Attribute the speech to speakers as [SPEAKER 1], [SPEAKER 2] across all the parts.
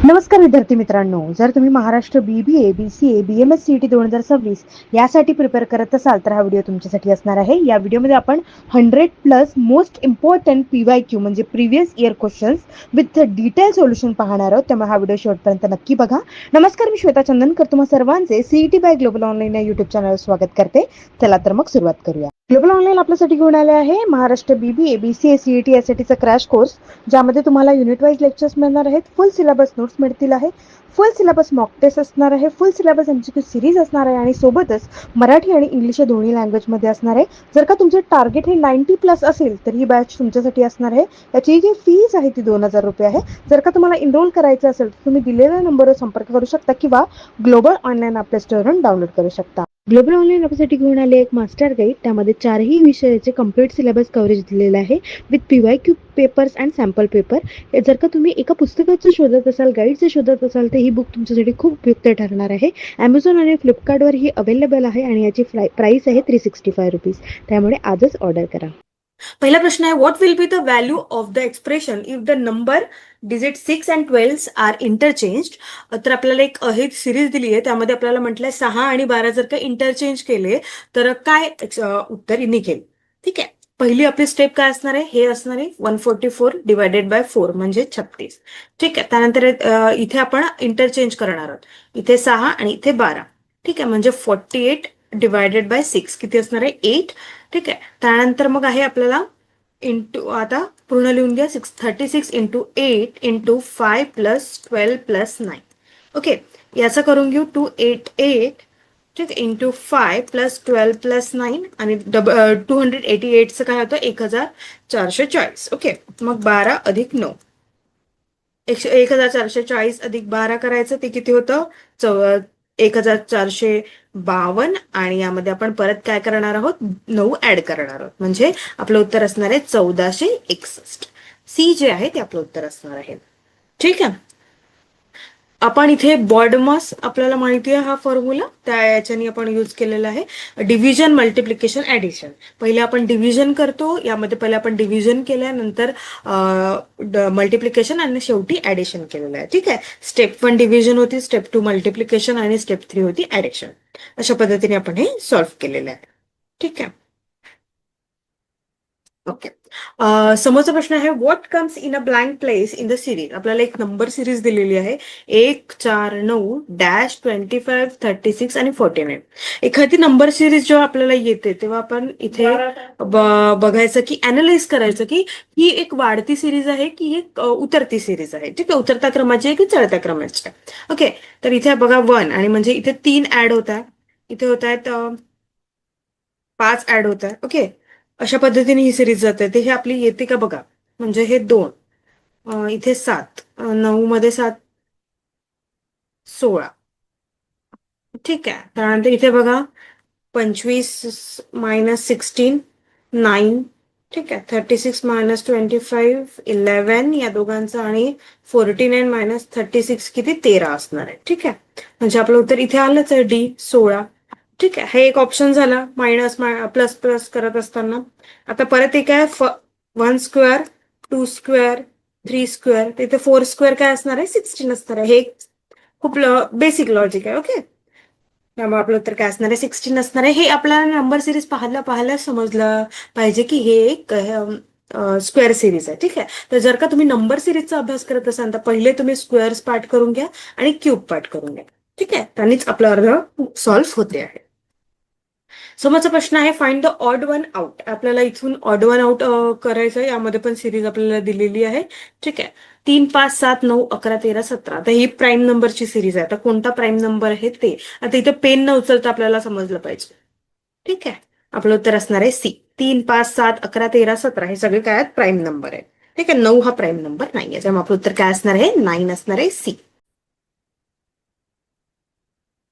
[SPEAKER 1] नमस्कार विद्यार्थी मित्रांनो, जर तुम्ही Maharashtra BBA, BCA, BMS CET 2026 यासाठी प्रिपेअर करत असाल तर हा व्हिडिओ तुमच्यासाठी असणार आहे. या व्हिडिओमध्ये आपण 100+ मोस्ट इम्पॉर्टंट PYQ म्हणजे previous year questions with detail solution पाहणार आहोत. त्यामुळे हा व्हिडिओ शेवटपर्यंत नक्की बघा. नमस्कार, मी श्वेता चंदनकर तुम्हा सर्वांचे CET बाय ग्लोबल ऑनलाईन या युट्यूब चॅनलवर स्वागत करते. चला तर मग सुरुवात करूया. ग्लोबल ऑनलाईन आपल्यासाठी घेऊन आले आहे महाराष्ट्र BBA, BCA, CET यासाठीचा क्रॅश कोर्स, ज्यामध्ये तुम्हाला युनिट वाईज लेक्चर्स मिळणार आहेत, फुल सिलेबस नोट्स मिळतील आहे, फुल सिलेबस मॉक टेस्ट असणार आहे, फुल सिलेबस MCQ सिरीज असणार आहे आणि सोबतच मराठी आणि इंग्लिश या दोन्ही लँग्वेजमध्ये असणार आहे. जर का तुमचे टार्गेट हे 90+ असेल तर ही बॅच तुमच्यासाठी असणार आहे. याची जी फीस आहे ती 2000 रुपये आहे. जर का तुम्हाला एनरोल करायचं असेल तर तुम्ही दिलेल्या नंबरवर संपर्क करू शकता किंवा ग्लोबल ऑनलाईन आपल्या स्टोअरवरून डाउनलोड करू शकता. ग्लोबल ऑनलाईन आपल्यासाठी घेऊन आले एक मास्टर गाईड, त्यामध्ये 4ही विषयाचे कम्प्लीट सिलेबस कव्हरेज दिलेलं आहे with PYQ papers and sample paper. जर का तुम्ही एका पुस्तकाचं शोधत असाल, गाईडचं शोधत असाल तर ही बुक तुमच्यासाठी खूप उपयुक्त ठरणार आहे. Amazon आणि फ्लिपकार्टवर ही अवेलेबल आहे आणि याची प्राइस आहे 365 रुपीज. त्यामुळे आजच ऑर्डर करा.
[SPEAKER 2] पहिला प्रश्न आहे, what will be the value of the expression if the number digit 6 and 12 are interchanged. तर आपल्याला एक हे सिरीज दिली आहे, त्यामध्ये आपल्याला म्हटलंय 6 आणि 12 जर का इंटरचेंज केले तर काय उत्तर निघेल. ठीक आहे, पहिली आपली स्टेप काय असणार आहे, हे असणार आहे 144 डिवायडेड बाय 4 म्हणजे 36. ठीक आहे, त्यानंतर इथे आपण इंटरचेंज करणार आहोत, इथे 6 आणि इथे 12. ठीक आहे, म्हणजे 48 डिवायडेड बाय 6 किती असणार आहे, 8. ठीक आहे, त्यानंतर मग आहे आपल्याला इंटू, आता पूर्ण लिहून घ्या, 36 into 8 into 5 plus 12 plus 9. Okay, याचा करून घेऊ 288. ठीक आहे, इंटू 5 प्लस 12 प्लस 9 आणि 288चं काय होतं 1440. ओके, मग 12 अधिक 9, 1440 अधिक 12 करायचं, ते किती होतं 1452. आणि यामध्ये आपण परत काय करणार आहोत, 9 ऍड करणार आहोत, म्हणजे आपलं उत्तर असणार आहे 1461. सी जे आहे ते आपलं उत्तर असणार आहे. ठीक आहे, आपण इथे बॉडमास आपल्याला माहिती आहे हा फॉर्म्युला, त्या याच्याने आपण यूज केलेला आहे. Division, multiplication, addition. पहिले आपण डिव्हिजन करतो, यामध्ये पहिले आपण डिव्हिजन केल्यानंतर मल्टिप्लिकेशन आणि शेवटी ऍडिशन केलेलं आहे. ठीक आहे, स्टेप 1 डिव्हिजन होती, स्टेप 2 मल्टिप्लिकेशन आणि स्टेप 3 होती ऍडिशन. अशा पद्धतीने आपण हे सॉल्व्ह केलेलं आहे. ठीक आहे, ओके. समोरचा प्रश्न आहे, what comes in a blank place in the series. आपल्याला एक नंबर सिरीज दिलेली आहे 1, 4, 9 डॅश 25, 36 आणि 49. एखादी नंबर सिरीज जेव्हा आपल्याला येते तेव्हा आपण इथे बघायचं की अनालाइज करायचं की ही एक वाढती सिरीज आहे की एक उतरती सिरीज आहे. ठीक आहे, उतरत्या क्रमाची आहे की चढत्या क्रमाची आहे. ओके, तर इथे बघा 1 आणि म्हणजे इथे 3 ऍड होत आहे, इथे होत आहेत 5 ऍड होत आहे. ओके, अशा पद्धतीने ही सिरीज जाते. ते हे आपली येते का बघा, म्हणजे हे 2, इथे 7, 9 मध्ये 7, 16. ठीक आहे, त्यानंतर इथे बघा 25 मायनस 16 9. ठीक आहे, 36 मायनस 25 11 या दोघांचं आणि 49 मायनस 36 किती 13 असणार आहे. ठीक आहे, म्हणजे आपलं उत्तर इथे आलंच आहे डी 16. ठीक आहे, हे एक ऑप्शन झाला मायनस प्लस प्लस करत असताना. आता परत एक आहे 1 स्क्वेअर 2 स्क्वेअर 3 स्क्वेअर, तिथे 4 स्क्वेअर काय असणार आहे 16 असणार आहे. हे खूप बेसिक लॉजिक आहे. ओके, त्यामुळे आपलं उत्तर काय असणार आहे 16 असणार आहे. हे आपल्याला नंबर सिरीज पाहायला समजलं पाहिजे की हे एक स्क्वेअर सिरीज आहे. ठीक आहे, तर जर का तुम्ही नंबर सिरीजचा अभ्यास करत असाल तर पहिले तुम्ही स्क्वेअर्स पार्ट करून घ्या आणि क्यूब पार्ट करून घ्या. ठीक आहे, त्यांनीच आपलं अर्ध सॉल्व्ह होते आहे. समोरचा प्रश्न आहे, find the odd one out. आपल्याला इथून ऑड वन आउट करायचं आहे. यामध्ये पण सिरीज आपल्याला दिलेली आहे. ठीक आहे, 3, 5, 7, 9, 11, 13, 17. आता ही प्राईम नंबरची सिरीज आहे. आता कोणता प्राईम नंबर आहे ते आता इथे पेन न उचलता आपल्याला समजलं पाहिजे. ठीक आहे, आपलं उत्तर असणार आहे सी. 3, 5, 7, 11, 13, 17 हे सगळे काय आहेत, प्राईम नंबर आहे. ठीक आहे, 9 हा प्राईम नंबर नाहीये, त्यामुळे आपलं उत्तर काय असणार आहे 9 असणार आहे सी.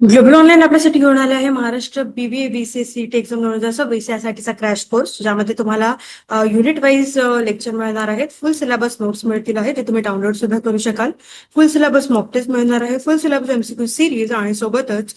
[SPEAKER 2] ग्लोबल ऑनलाईन आपल्यासाठी घेऊन आले आहे Maharashtra BBA BCA CET exam 2026 यासाठीचा क्रॅश कोर्स, ज्यामध्ये तुम्हाला युनिट वाईज लेक्चर मिळणार आहेत. फुल सिलेबस नोट्स मिळतील आहे, ते तुम्ही डाउनलोड सुद्धा करू शकाल. फुल सिलेबस मॉक टेस्ट मिळणार आहे, फुल सिलेबस एमसीक्यू सिरीज आणि सोबतच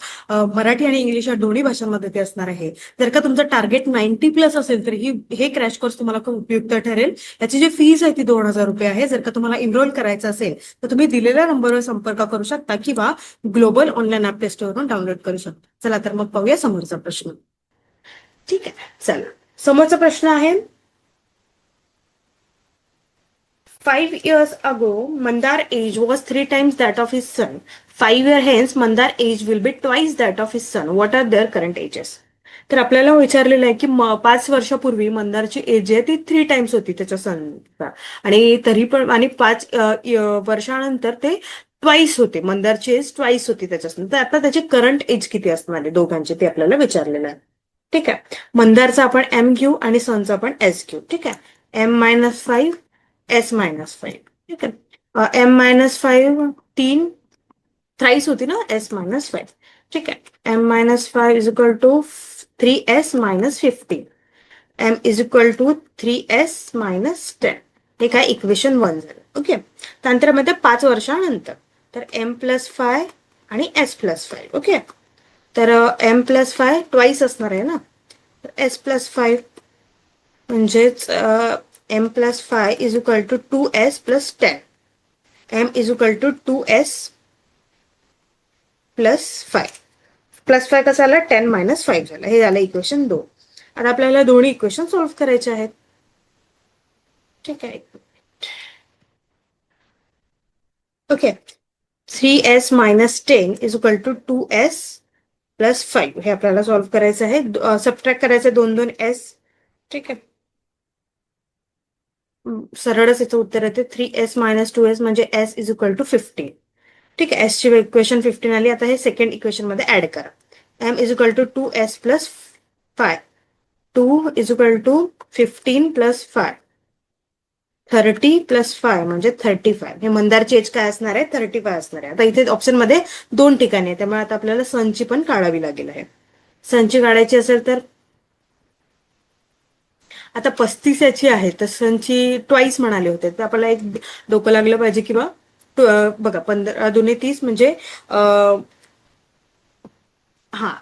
[SPEAKER 2] मराठी आणि इंग्लिश या दोन्ही भाषांमध्ये ते असणार आहे. जर का तुमचं टार्गेट 90+ असेल तर हे क्रॅश कोर्स तुम्हाला खूप उपयुक्त ठरेल. याची जी फीज आहे ती 2,000 रुपये आहे. जर का तुम्हाला इनरोल करायचं असेल तर तुम्ही दिलेल्या नंबरवर संपर्क करू शकता किंवा ग्लोबल ऑनलाईन ऍप प्ले स्टोअरवरून डाउनलोड करू शकता. चला तर मग पाहूया समोरचा प्रश्न. ठीक आहे, चला समोरचा प्रश्न आहे. 5 years ago, Mandar age was 3 times that of his son. 5 years hence, Mandar age will be twice that of his son. What are their current ages? तर आपल्याला विचारलेलं आहे की 5 वर्षापूर्वी मंदारची एज आहे ती 3 टाइम्स होती त्याच्या सनचा, आणि तरी पण आणि 5 वर्षानंतर ते ट्वाईस होते. मंदारची एज ट्वाईस होती त्याच्या सन. तर आता त्याची करंट एज किती असणार आहे दोघांची ते आपल्याला विचारलेलं आहे. ठीक आहे, मंदारचा आपण एम घेऊ आणि सनचा आपण एस घेऊ. ठीक आहे, M-5 S-5. ठीक आहे, M-5 3 थ्राईस होती ना, S-5. ठीक आहे, M-5 is equal to 3S-15. M is equal to 3S-10. हे काय इक्वेशन 1 झालं. ओके, त्यानंतर मध्ये 5 वर्षानंतर तर M+5 आणि S+5. ओके, तर M+5 ट्वाईस असणार आहे ना, तर S+5 म्हणजेच M+5 is equal to 2S+10. M is equal to 2S+5. +5 कसं आलं, 10-5 झालं. हे झालं इक्वेशन 2. आता आपल्याला दोन्ही इक्वेशन सॉल्व्ह करायचे आहेत. ठीक आहे, okay. 3S-10 is equal to 2S+5 हे आपल्याला सॉल्व्ह करायचं आहे. सबट्रॅक्ट करायचं 2-2S. ठीक आहे, सरळच याचं उत्तर येते 3S-2S म्हणजे S इज इक्वल टू 15. ठीक आहे, एस ची इक्वेशन 15 आली. आता हे सेकंड इक्वेशन मध्ये ऍड करा. M is equal to 2S+5. 2 is equal to 15+5. 30+5 म्हणजे 35. हे मंदारची एज काय असणार आहे, 35 असणार आहे. आता इथे ऑप्शन मध्ये 2 ठिकाणी आहे, त्यामुळे आता आपल्याला सनची पण काढावी लागेल आहे. सनची काढायची असेल तर आता 35 याची आहे, तर सनची ट्वाईस म्हणाले होते, तर आपल्याला एक डोकं लागलं पाहिजे किंवा बघा 15×2=30 म्हणजे हा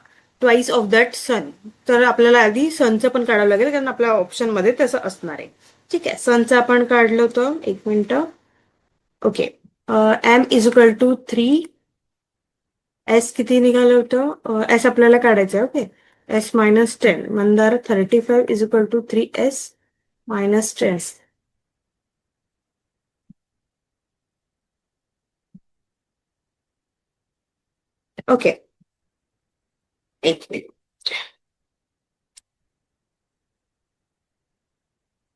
[SPEAKER 2] ट्वाईस ऑफ दॅट सन. तर आपल्याला आधी सनचं पण काढावं लागेल, कारण आपल्या ऑप्शन मध्ये तसं असणार आहे. ठीक आहे, सनचं आपण काढलं होतं, 1 मिनिट. Okay, M is equal to 3. S किती निघालं होतं, S आपल्याला काढायचं आहे. Okay, S-10 Mandar 35 is equal to 3S-10. Okay, एक मिनिट.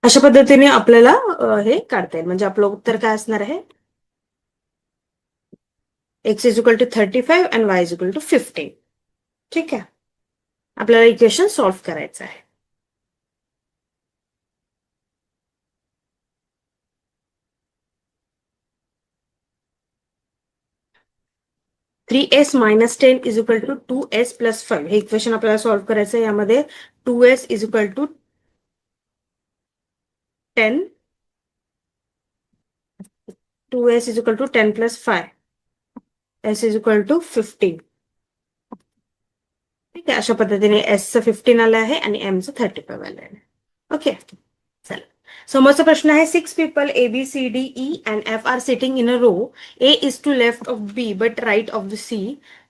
[SPEAKER 2] अशा पद्धतीने आपल्याला हे काढता येईल. म्हणजे आपलं उत्तर काय असणार आहे, X इज इक्वल टू 35 आणि Y इज इक्वल टू 15. ठीक आहे, आपल्याला इक्वेशन सॉल्व्ह करायचं आहे. (3S-10 is equal to 2S+5 हे इक्वेशन आपल्याला सॉल्व्ह करायचं आहे. यामध्ये 2S is equal to 10, 2S is equal to 10+5, S is equal to 15. ठीक आहे, अशा पद्धतीने S चं 15 आलं आहे आणि M चं 35 आलं आहे. ओके, चला समोरचा प्रश्न आहे. 6 people A-B-C-D-E and F are sitting in a row. A is to left of B but right of the C,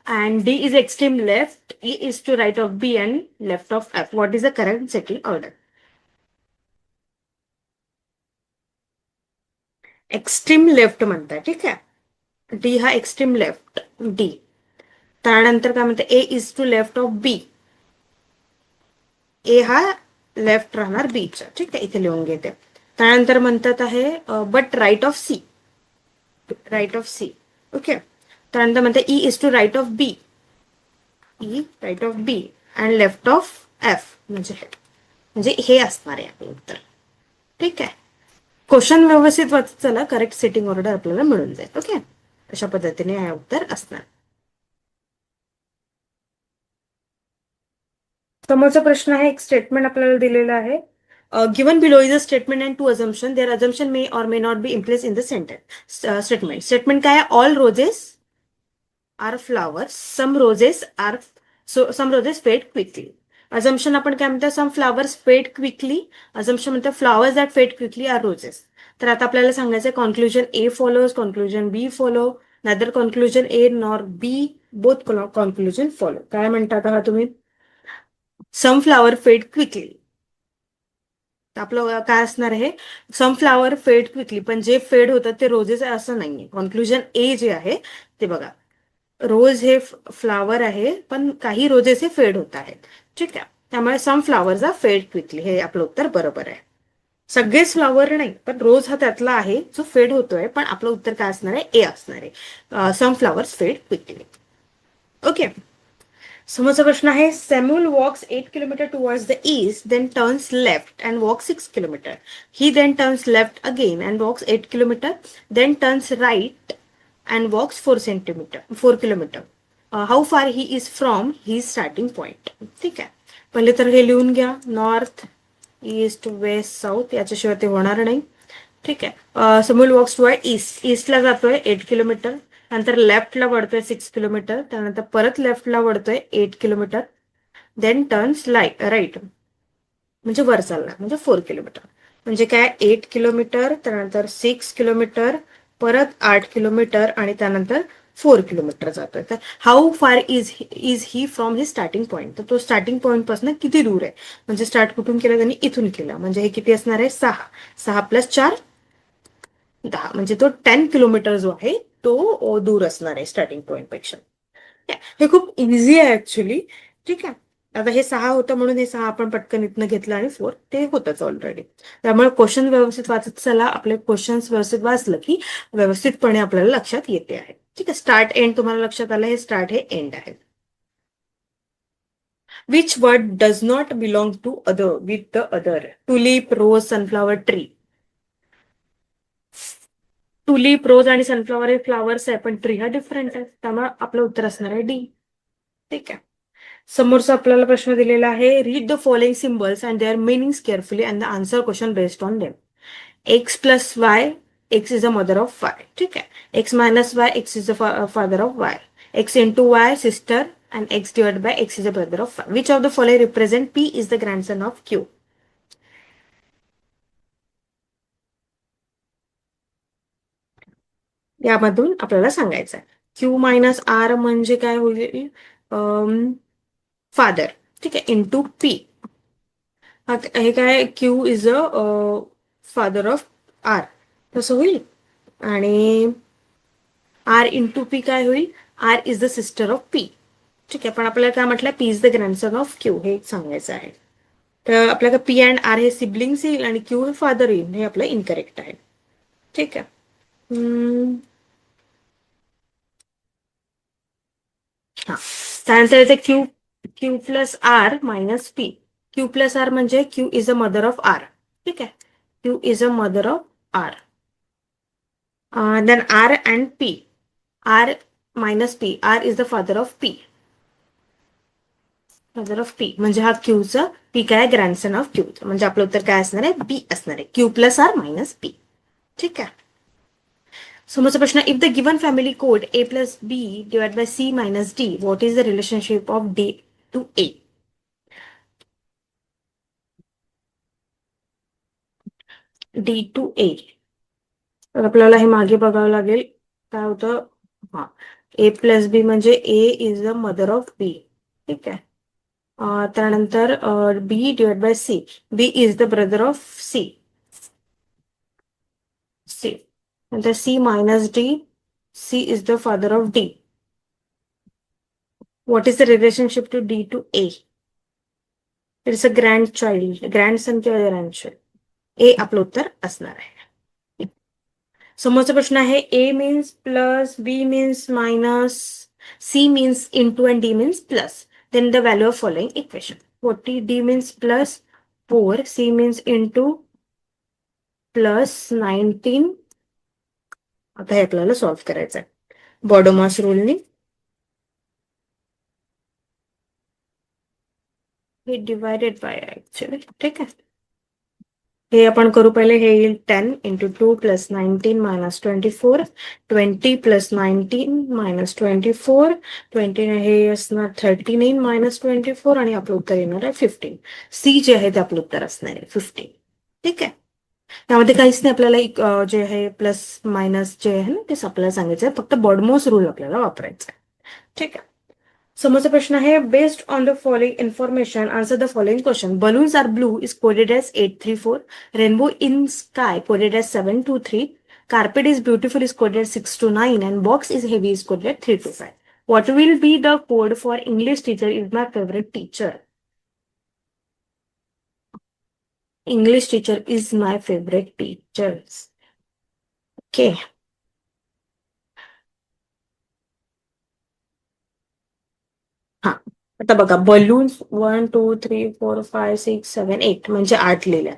[SPEAKER 2] and D is extreme left. E is to right of B and left of F. What is the correct setting order? Extreme left म्हणताय. ठीक आहे, D हा extreme left D. त्यानंतर काय म्हणते, ए is to left of बी. ए हा left राहणार बीच्या. ठीक आहे, इथे लिहून घेते. त्यानंतर म्हणतात आहे but right of C. Right of C. Okay, त्यानंतर म्हणते E is to right of B. E right of B and left of F म्हणजे हे असणार आहे आपलं उत्तर. ठीक आहे, क्वेश्चन व्यवस्थित वाचत चला, करेक्ट सेटिंग ऑर्डर आपल्याला मिळून जाईल. ओके, अशा पद्धतीने हे उत्तर असणार. समोरचा प्रश्न आहे, एक स्टेटमेंट आपल्याला दिलेलं आहे. Given below is a statement and two assumption. Their assumption may or may not be in place in the sentence. Statement काय आहे? All roses are flowers, some roses fade quickly. Assumption आपण काय म्हणतो? Some flowers fade quickly. Assumption म्हणतो flowers that fade quickly are roses. तर आता आपल्याला सांगायचं conclusion A follows, conclusion B follow, neither conclusion A nor B, both conclusion follow. काय म्हणतात आहात तुम्ही? सम फ्लावर फेड क्विकली. आपलं काय असणार आहे? सनफ्लावर फेड क्विकली. पण जे फेड होतात ते रोजेस आहे असं नाहीये. कॉन्क्लुजन ए जे आहे ते बघा, रोज हे फ्लावर आहे पण काही रोजेस हे फेड होत आहेत. ठीक आहे, त्यामुळे some flowers are fade quickly, हे आपलं उत्तर बरोबर आहे. सगळेच फ्लावर नाही, पण रोज हा त्यातला आहे जो फेड होतोय, पण आपलं उत्तर काय असणार आहे? ए असणार आहे. Some flowers fade quickly. Okay. समोरचा प्रश्न आहे, Samuel walks 8 kilometre towards the east, then turns left and walks 6 kilometre. He then turns left again and walks 8 kilometre, then turns right and walks 4 kilometre. How far he is from he starting point. ठीक आहे, पहिले तर हे लिहून घ्या. North, east, waste, south, याच्याशिवाय ते होणार नाही. ठीक आहे. Samuel walks toward east. ईस्टला जातोय 8 किलोमीटर, नंतर लेफ्टला वळतोय 6 किलोमीटर, त्यानंतर परत लेफ्टला वळतोय 8 किलोमीटर, देन टर्न्स राईट म्हणजे वर चालला म्हणजे 4 किलोमीटर. म्हणजे काय? 8 किलोमीटर, त्यानंतर 6 किलोमीटर, परत 8 किलोमीटर आणि त्यानंतर 4 किलोमीटर जातोय. तर how far is he from he starting point. तर तो स्टार्टिंग पॉईंट पासून किती दूर आहे? म्हणजे स्टार्ट कुठून केलं? त्यांनी इथून केलं. म्हणजे हे किती असणार आहे? 6. 6 + 4 10. म्हणजे तो 10 किलोमीटर जो आहे तो दूर असणार आहे स्टार्टिंग पॉईंट पेक्षा. हे खूप इझी आहे ऍक्च्युली. ठीक आहे, आता हे 6 होतं म्हणून हे 6 आपण पटकन इथनं घेतलं आणि 4 ते होतच ऑलरेडी. त्यामुळे क्वेश्चन व्यवस्थित वाचत चला. आपले क्वेश्चन्स व्यवस्थित वाचलं की व्यवस्थितपणे आपल्याला लक्षात येते आहे. ठीक आहे, स्टार्ट एंड तुम्हाला लक्षात आलं. हे स्टार्ट हे एंड आहे. Which word does not belong to other with the other? Tulip, rose, sunflower, tree. Tulip, rose आणि सनफ्लावर हे फ्लावर्स आहे, पण ट्री हा डिफरंट आहे. त्यामुळे आपलं उत्तर असणार आहे डी. ठीक आहे. समोरचा आपल्याला प्रश्न दिलेला आहे, read the following symbols and their meanings carefully and the answer question based on them. X plus Y, X is the mother of Y. ठीक आहे. X minus Y, X is the father of Y. X into Y, sister, and x divided by x is the brother of 5. Which of the following represent P is the grandson of Q? यामधून आपल्याला सांगायचं आहे. Q minus R म्हणजे काय होईल? Father. ठीक आहे, into P. हे काय? Q is a father of R, तसं होईल. आणि आर इंटू पी काय होईल? R is the sister of P. ठीक आहे, पण आपल्याला काय म्हटलं? P is the grandson of Q, हे सांगायचं आहे. तर आपल्याला पी अँड आर हे सिब्लिंग्स येईल आणि क्यू हे फादर येईल. हे आपलं इनकरेक्ट आहे. ठीक आहे. हा, त्यानंतर येते Q Q plus R minus P. Q plus R म्हणजे Q is a mother of R. ठीक आहे, Q is a mother of R. Then R and P. R minus P, R is the father of P. Father of P म्हणजे हा क्यूचं, P काय? Grandson of क्यूचं. म्हणजे आपलं उत्तर काय असणार आहे? बी असणार आहे. Q plus R minus P. ठीक आहे. समोरचा प्रश्न, if the given family code A plus B divide by C minus D, what is the relationship of D to A? D to A. तर आपल्याला हे मागे बघावं लागेल. काय होतं? हा, ए प्लस बी म्हणजे A is the mother of B. ठीक आहे. त्यानंतर B divide by C, B is the brother of C. C नंतर C minus D, C is the father of D. What is the relationship to D to A? It's a grandchild, grandson किंवा grand child. ए आपलं उत्तर असणार आहे. समोरचा प्रश्न आहे, A means plus, B means minus, C means into and D means plus. Then the value of following equation. 40, D means plus 4, C means into plus 19. आता हे आपल्याला सॉल्व्ह करायचं आहे बॉडोमास रूलनी. हे डिवायडेड बाय ऍक्च्युअली. ठीक आहे, हे आपण करू पहिले. हे येईल 10 into 2 plus 19 minus 24, 20 plus 19 minus 24, 20 हे असणार 39 मायनस 24 आणि आपलं उत्तर येणार आहे 15. सी जे आहे ते आपलं उत्तर असणार आहे 15. ठीक आहे, त्यामध्ये काहीच नाही आपल्याला जे आहे प्लस मायनस जे आहे ना तेच आपल्याला सांगायचं आहे, फक्त बॉडमोस रूल आपल्याला वापरायचा आहे. ठीक आहे, समोरचा प्रश्न आहे. Based on the following information answer the following question. Balloons are blue is coded as 834. Rainbow in sky coded as 723. Carpet is beautiful is coded 629 and box is heavy is coded 325. What will be the code for English teacher is my favorite teacher? English teacher is my favorite teacher. Okay. हा, आता बघा balloons 1 2 3 4 5 6 7 8 म्हणजे 8 लिहिल्या.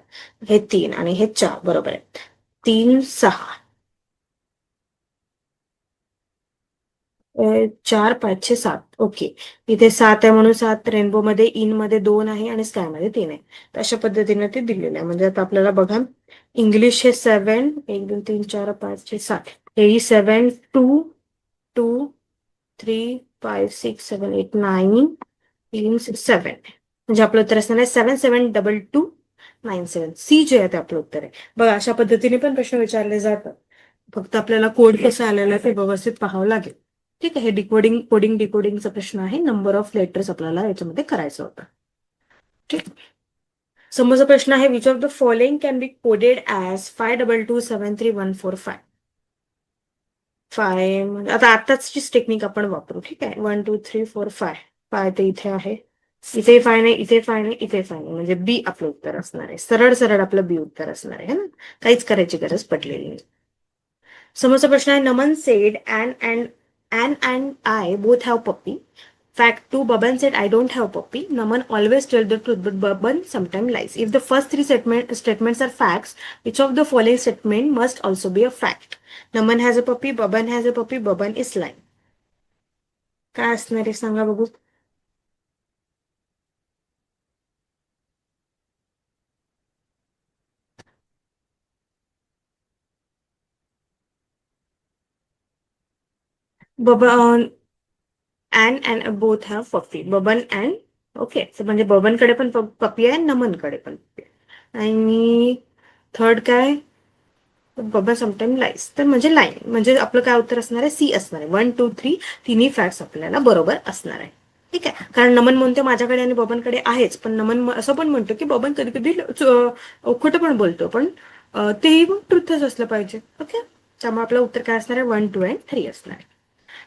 [SPEAKER 2] हे 3 आणि हे 4 बरोबर आहे. 3 6 4 5 6 7. ओके, इथे 7 आहे म्हणून 7. रेनबो मध्ये इन मध्ये 2 आहे आणि स्काय मध्ये 3 आहे. तर अशा पद्धतीने ते दिलेलं आहे. म्हणजे आता आपल्याला बघा इंग्लिश हे 7 1 2 3 4 5 6 7, हेही 7 2 2 3 5 6 7 8 9 3 6 7 म्हणजे आपलं उत्तर असणार आहे 7 7 2 2 9 7. सी जे आहे ते आपलं उत्तर आहे. बघा अशा पद्धतीने पण प्रश्न विचारले जातात, फक्त आपल्याला कोड कसा आलेला आहे ते व्यवस्थित पाहावं लागेल. ठीक आहे, हे डिकोडिंग कोडिंग डिकोडिंगचा प्रश्न आहे. नंबर ऑफ लेटर्स आपल्याला याच्यामध्ये करायचं होतं. ठीक, समोरचा प्रश्न आहे. Which of the following can be coded as 52273 145. 5 म्हणजे आता आताचीच टेक्निक आपण वापरू. ठीक आहे, 1 2 3 4 5. 5 ते इथे आहे, इथे 5 नाही, इथे 5 नाही, इथे 5 नाही, म्हणजे बी आपलं उत्तर असणार आहे. सरळ सरळ आपलं बी उत्तर असणार आहे ना, काहीच करायची गरज पडलेली नाही. समोरचा प्रश्न आहे. नमन sed and I both have puppy. Fact 2, Baban said I don't have puppy. Naman always tell the truth, but Baban sometimes lies. If the first three statements are facts, which of the following statement must also be a fact? Naman has a puppy, Baban has a puppy, Baban is lying. काय असणार आहे सांगा बघू. Baban and both have puppy. Baban and okay, म्हणजे बबनकडे पण पप्पी आहे, नमनकडे पण पप्पी आहे. आणि थर्ड काय, बाबा समटाईम लाईस, तर म्हणजे लाईन, म्हणजे आपलं काय उत्तर असणार आहे, सी असणार आहे. 1 2 3 तिन्ही फॅक्ट्स आपल्याला बरोबर असणार आहे. ठीक आहे, कारण नमन म्हणतो माझ्याकडे आणि बबनकडे आहेच, पण नमन असं पण म्हणतो की बबन कधी कधी खोटं पण बोलतो, पण तेही मग ट्रुथच असलं पाहिजे. ओके, त्यामुळे आपलं उत्तर काय असणार आहे, 1 2 and 3 असणार आहे.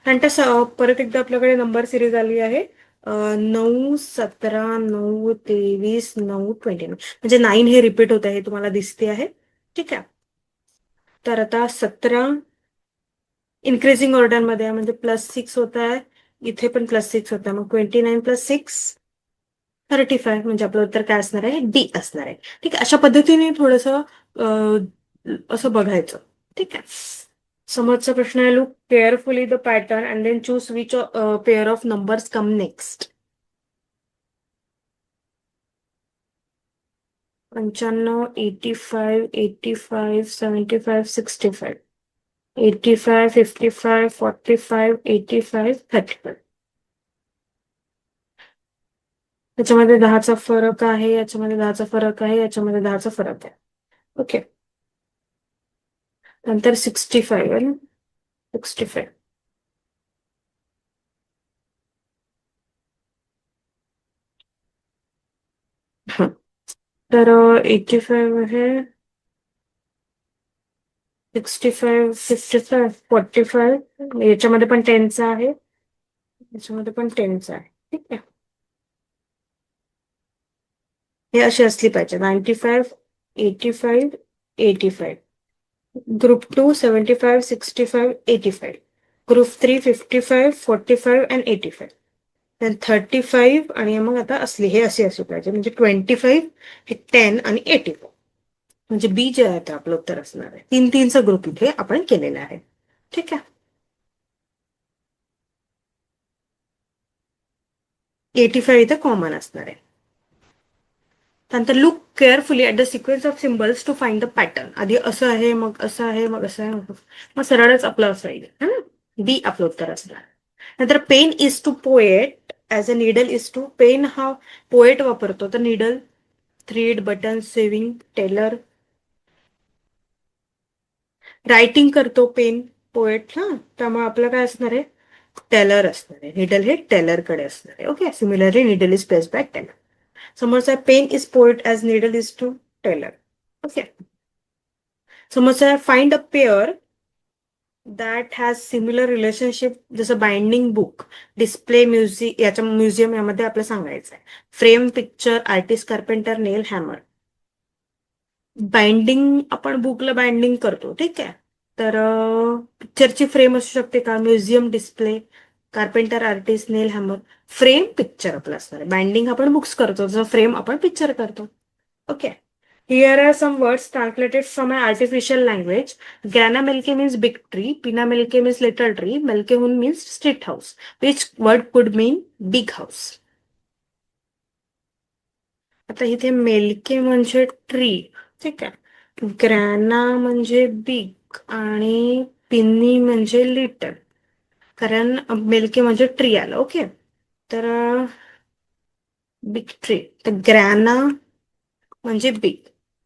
[SPEAKER 2] नंतर परत एकदा आपल्याकडे नंबर सिरीज आली आहे. 9 17 9 23 9 29, म्हणजे 9 हे रिपीट होत आहे, हे तुम्हाला दिसते आहे. ठीक आहे, तर आता 17 इन्क्रीजिंग ऑर्डरमध्ये आहे, म्हणजे +6 होत आहे, इथे पण +6 होत आहे, मग 29 + 6 35, म्हणजे आपलं उत्तर काय असणार आहे, डी असणार आहे. ठीक आहे, अशा पद्धतीने थोडस असं बघायचं. ठीक आहे, समोरचा प्रश्न आहे. Look carefully the pattern and then choose which pair of numbers come next. 95 85 85 75 65 85 55 45 85 35. याच्यामध्ये 10चा फरक आहे, याच्यामध्ये 10चा फरक आहे, याच्यामध्ये 10चा फरक आहे. ओके, नंतर 65 आहे ना, 65. तर 85 आहे, 65 55 45, याच्यामध्ये पण 10चा आहे, याच्यामध्ये पण 10चा आहे. ठीक आहे, हे अशी असली पाहिजे. 95 85 85. ग्रुप 2 75 65 85. Group 3 55 45 and 85. then 35 आणि मग आता असली हे असे असले पाहिजे, म्हणजे 25 हे 10 आणि 84, म्हणजे बी जे आहे ते आपलं उत्तर असणार आहे. 3-3चा ग्रुप इथे आपण केलेला आहे. ठीक आहे, 85 इथे कॉमन असणार आहे. त्यानंतर look carefully at the sequence of symbols to find the pattern. आधी असं आहे, मग असं आहे, मग असं आहे, मग सरळच आपलं असं येईल है ना. डी आपलं उत्तर असणार. नंतर pen is to poet as a needle is to. Pen हा पोएट वापरतो, तर needle thread, button, sewing, tailor. Writing करतो पेन पोएट, हा, त्यामुळे आपलं काय असणार आहे, टेलर असणार आहे. निडल हे टेलरकडे असणार आहे. Okay, similarly needle is place by tailor. समोरचा pen is poet as needle is to tailor. Okay. समोरचा find a pair that has similar relationship, जसं बाइंडिंग बुक, डिस्प्ले, म्युझिक, याच्या म्युझियम, यामध्ये आपलं सांगायचं आहे. Frame, picture, artist, carpenter, nail, hammer. Binding, आपण बुकला बाइंडिंग करतो, ठीक आहे. तर पिक्चरची फ्रेम असू शकते का, म्युझियम, डिस्प्ले, कार्पेंटर, आर्टिस्ट, नेल, हॅमर. फ्रेम पिक्चर आपलं असणार आहे. बाइंडिंग आपण बुक्स करतो, जसं फ्रेम आपण पिक्चर करतो. Okay. Here are some words translated from an artificial language. Grana Melke means big tree. Pina Melke means little tree. Melkehun means street house. Which word could mean big house? आता इथे मेलके म्हणजे tree, ठीक आहे. ग्रॅना म्हणजे big आणि पिन्नी म्हणजे little, कारण मेलके म्हणजे ट्री आलं. ओके. तर बिग ट्री, तर ग्रॅना म्हणजे बिग,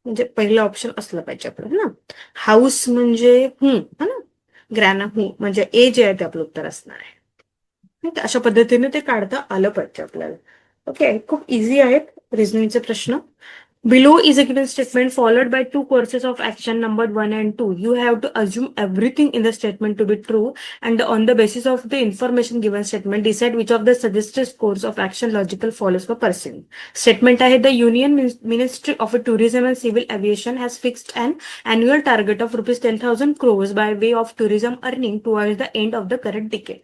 [SPEAKER 2] म्हणजे पहिलं ऑप्शन असलं पाहिजे आपलं ना. हाऊस म्हणजे हा ना. ग्रॅना म्हणजे ए जे आहे ते आपलं उत्तर असणार आहे. ठीक आहे? अशा पद्धतीने ते काढता आलं पाहिजे आपल्याला. ओके, खूप इझी आहेत रिझनिंगचे प्रश्न. Below is a given statement followed by two courses of action numbered 1 and 2. You have to assume everything in the statement to be true, and on the basis of the information given statement, decide which of the suggested course of action logical follows for pursuing. Statement आहे, the Union Ministry of Tourism and Civil Aviation has fixed an annual target of rupees 10,000 crores by way of tourism earning towards the end of the current decade.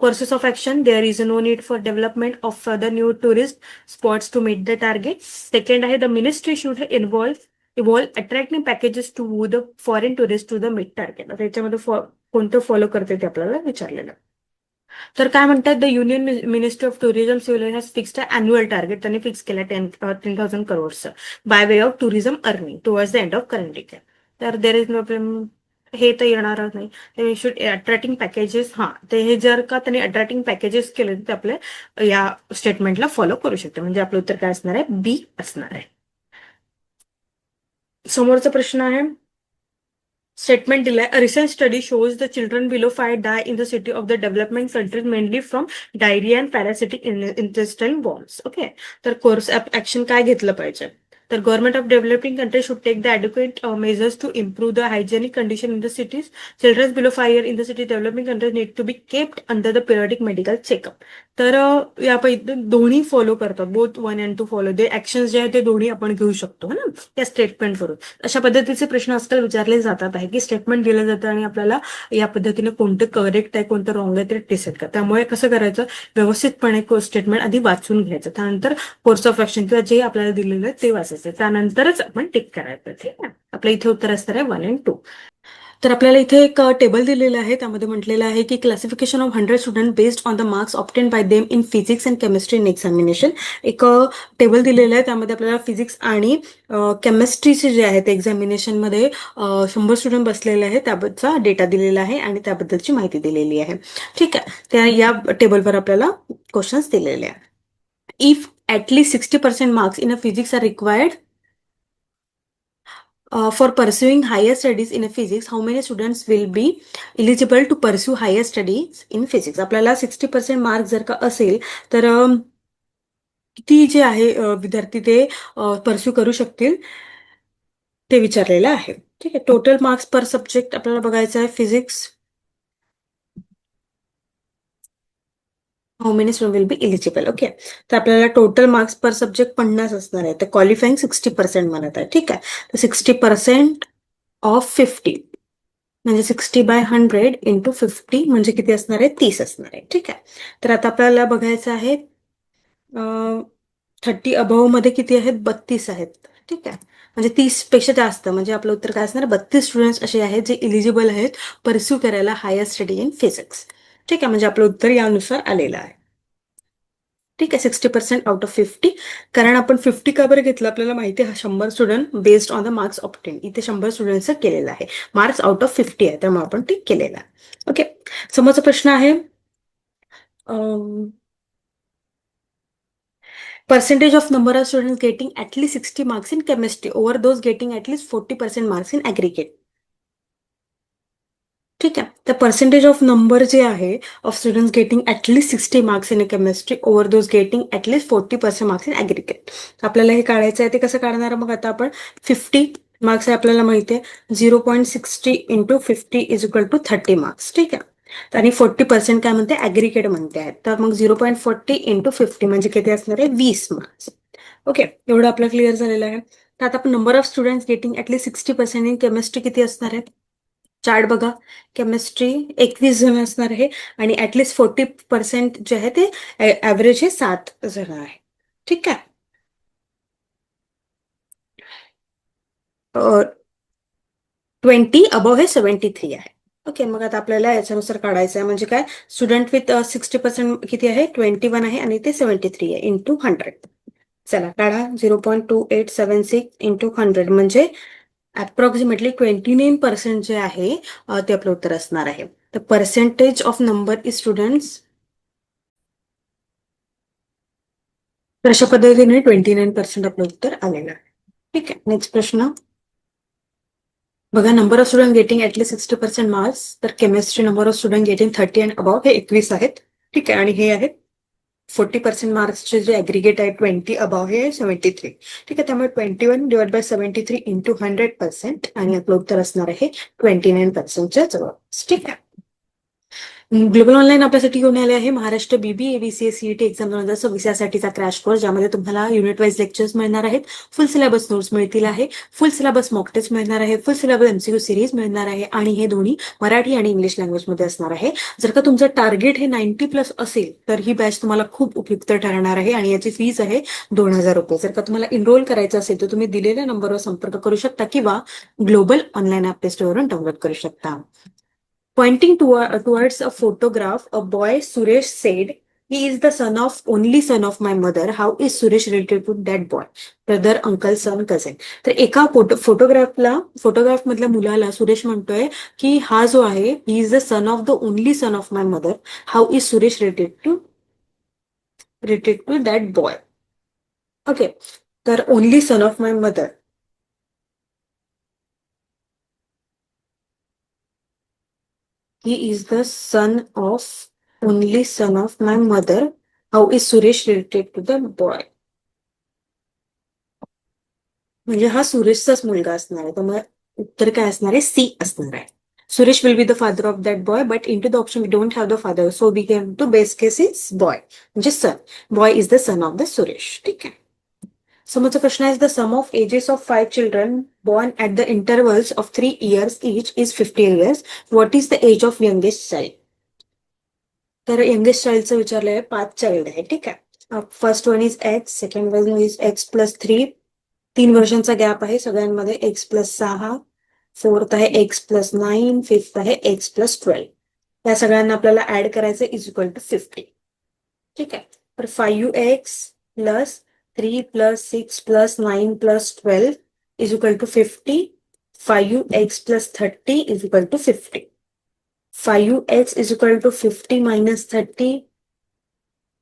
[SPEAKER 2] Courses of action, there is no need for development of further new tourist spots to meet the target. Second आहे, the ministry should evolve attracting packages to woo the foreign tourists to the meet target. आता याच्यामध्ये कोणतं follow करते ते आपल्याला विचारलेलं. तर काय म्हणतात, the union ministry of tourism civil has fixed annual target, त्यांनी फिक्स केलं 10,000 करोडचं by way of tourism earning towards the end of current decade. तर देर इज नो प्रॉब्लेम, हे तर येणारच नाही. ते शुड अट्रॅक्टिंग पॅकेजेस, हा, ते हे जर का त्यांनी अट्रॅक्टिंग पॅकेजेस केले तर आपले या स्टेटमेंटला फॉलो करू शकते. म्हणजे आपलं उत्तर काय असणार आहे, बी असणार आहे. समोरचा प्रश्न आहे, स्टेटमेंट दिलाय, a recent study shows the children below 5 die in the city of the development countries mainly from diarrhoea and parasitic intestine worms. Okay. तर कोर्स ऍक्शन काय घेतलं पाहिजे, तर government of developing countries should take the adequate measures to improve the hygienic condition in the cities. Childrens below 5 year in the city developing countries need to be kept under the periodic medical checkup. तर यापैकी दोन्ही follow करतात, both 1 and 2 follow. ते action जे आहे ते दोन्ही आपण घेऊ शकतो ना त्या स्टेटमेंट वरून. अशा पद्धतीचे प्रश्न आजकाल विचारले जातात आहे की स्टेटमेंट दिलं जातं आणि आपल्याला या पद्धतीने कोणतं करेक्ट आहे कोणतं रॉंग आहे ते डिसाईड करा. त्यामुळे कसं करायचं, व्यवस्थितपणे स्टेटमेंट आधी वाचून घ्यायचं, त्यानंतर कोर्स ऑफ ऍक्शन किंवा जे आपल्याला दिलेलं आहे ते वाचायचं, त्यानंतरच आपण टिक करायचं. ठीक आहे. आपल्या इथे उत्तर असणार आहे 1 and 2. तर आपल्याला इथे एक टेबल दिलेलं आहे, त्यामध्ये म्हटलेलं आहे की classification of 100 student based on the marks obtain by them in physics and chemistry in examination. एक टेबल दिलेलं आहे, त्यामध्ये आपल्याला फिजिक्स आणि केमिस्ट्रीचे जे आहे ते एक्झामिनेशनमध्ये 100 स्टुडंट बसलेले आहेत त्याबद्दलचा डेटा दिलेला आहे आणि त्याबद्दलची माहिती दिलेली आहे. ठीक आहे. त्या या टेबलवर आपल्याला क्वेश्चन्स दिलेले आहे. If at least 60% marks in a physics are required for pursuing higher studies in physics, how many students will be eligible to pursue higher studies in physics? आपल्याला 60% मार्क जर का असेल तर किती जे आहे विद्यार्थी ते परस्यू करू शकतील ते विचारलेलं आहे. ठीक आहे. टोटल मार्क्स पर सब्जेक्ट आपल्याला बघायचं आहे. Physics, how many student will be eligible. Okay. तर आपल्याला टोटल मार्क्स पर सब्जेक्ट 50 असणार आहे, तर क्वालिफाईंग 60% म्हणत आहे. ठीक आहे. तर 60% ऑफ 50 म्हणजे 60/100 इंटू 50 म्हणजे किती असणार आहे, 30 असणार आहे. ठीक आहे. तर आता आपल्याला बघायचं आहे 30 अबव्ह मध्ये किती आहेत, 32 आहेत. ठीक आहे. म्हणजे 30 पेक्षा जास्त, म्हणजे आपलं उत्तर काय असणार, 32 स्टुडंट्स असे आहेत जे इलिजिबल आहेत परस्यू करायला हायर स्टडी इन फिजिक्स. ठीक आहे. म्हणजे आपलं उत्तर यानुसार आलेलं आहे. ठीक आहे, 60% आउट ऑफ 50. कारण आपण 50 का बरं घेतलं, आपल्याला माहिती आहे हा 100 student based on the marks obtain. इथे 100 स्टुडंटचं केलेलं आहे, मार्क्स आउट ऑफ 50 आहे, त्यामुळे आपण ते केलेलं आहे. ओके, समोरचा प्रश्न आहे percentage of number of students getting at least 60 marks in chemistry over those getting at least 40% marks in aggregate. ठीक आहे, तर पर्सेंटेज ऑफ नंबर जे आहे of students getting at least 60 marks in chemistry over those getting at least 40% marks in aggregate. आपल्याला हे काढायचं आहे, ते कसं काढणार मग आता आपण 50 मार्क्स आहे आपल्याला माहिती आहे, 0.60 into 50 is equal to 30 marks. ठीक आहे, आणि 40% काय म्हणते ॲग्रिगेट म्हणते आहे, तर मग 0.40 इंटू 50 म्हणजे किती असणार आहे, 20 मार्क्स. ओके, एवढं आपलं क्लिअर झालेलं आहे. तर आता आपण number of students getting at least 60% in chemistry किती असणार आहे, चार्ट बघा. केमिस्ट्री 21 जण असणार आहे आणि ऍटलीस्ट 40% जे आहे ते ऍव्हरेज हे 7 जण आहे. ठीक आहे, 20 अबव हे 73 आहे. ओके, मग आता आपल्याला याच्यानुसार काढायचं आहे, म्हणजे काय, स्टुडंट विथ 60% किती आहे, 21 आहे आणि ते 73 आहे इंटू 100. चला काढा, 0.2876 इंटू 100 म्हणजे अप्रॉक्सिमेटली 29% जे आहे ते आपलं उत्तर असणार आहे. तर percentage of number is students, तर अशा पद्धतीने 29% आपलं उत्तर आलेलं आहे. ठीक आहे, नेक्स्ट प्रश्न बघा. Number of student getting at least 60% marks, तर chemistry number of student getting 30 and above हे 21 आहेत. ठीक आहे, आणि हे आहेत 40% मार्क्सचे जे ऍग्रिगेट आहे 20 अबाव हे 73. ठीक आहे, त्यामुळे 21 डिवाइड बाय 73 इंटू 100% आणि आपलं उत्तर असणार आहे 29%च्या जवळ. ठीक आहे, ग्लोबल ऑनलाईन आपल्यासाठी घेऊन आले आहे Maharashtra BBA BCA CET exam 2026 यासाठीचा क्रॅश कोर्स, ज्यामध्ये तुम्हाला युनिट वाईज लेक्चर्स मिळणार आहेत, फुल सिलेबस नोट्स मिळतील आहे, फुल सिलेबस मॉक टेस्ट मिळणार आहे, फुल सिलेबस एमसीक्यू सिरीज मिळणार आहे आणि हे दोन्ही मराठी आणि इंग्लिश लँग्वेजमध्ये असणार आहे. जर का तुमचं टार्गेट हे 90+ असेल तर ही बॅच तुम्हाला खूप उपयुक्त ठरणार आहे आणि याची फीज आहे 2000 रुपये. जर का तुम्हाला एनरोल करायचं असेल तर तुम्ही दिलेल्या नंबरवर संपर्क करू शकता किंवा ग्लोबल ऑनलाईन ॲप प्ले स्टोअरवरून डाउनलोड करू शकता. Pointing towards a photograph, a boy Suresh said, "He is the only son of my mother. How is Suresh related to that boy? Brother, uncle, son, cousin." तर एका photograph मधल्या मुलाला सुरेश म्हणतोय की हा जो आहे, he is the son of the only son of my mother. How is Suresh related to that boy. Okay, तर only son of my mother, he is the only son of my mother. How is Suresh related to the boy? म्हणजे हा सुरेशचाच मुलगा असणार आहे, त्यामुळे उत्तर काय असणार आहे, सी असणार आहे. Suresh will be the father of that boy, but in to the option we don't have the father, so we can to best case is boy, म्हणजे son. Boy is the son of the Suresh. ठीक आहे, समोरचा प्रश्न आहे, the sum of ages of 5 children born at the intervals of 3 years each is 15 years. What is the age of youngest child? तर youngest चाइल्डचं विचारलंय, 5 child आहे. ठीक आहे, first one is x, second one is x+3, 3 वर्षांचा gap आहे सगळ्यांमध्ये, x+6, fourth आहे x+9, fifth आहे x+12. या सगळ्यांना आपल्याला ऍड करायचं इज इक्वल टू 50. ठीक आहे, तर 5x+3+6+9+12 is equal to 50. 5x+30 is equal to 50. 5x is equal to 50 minus 30,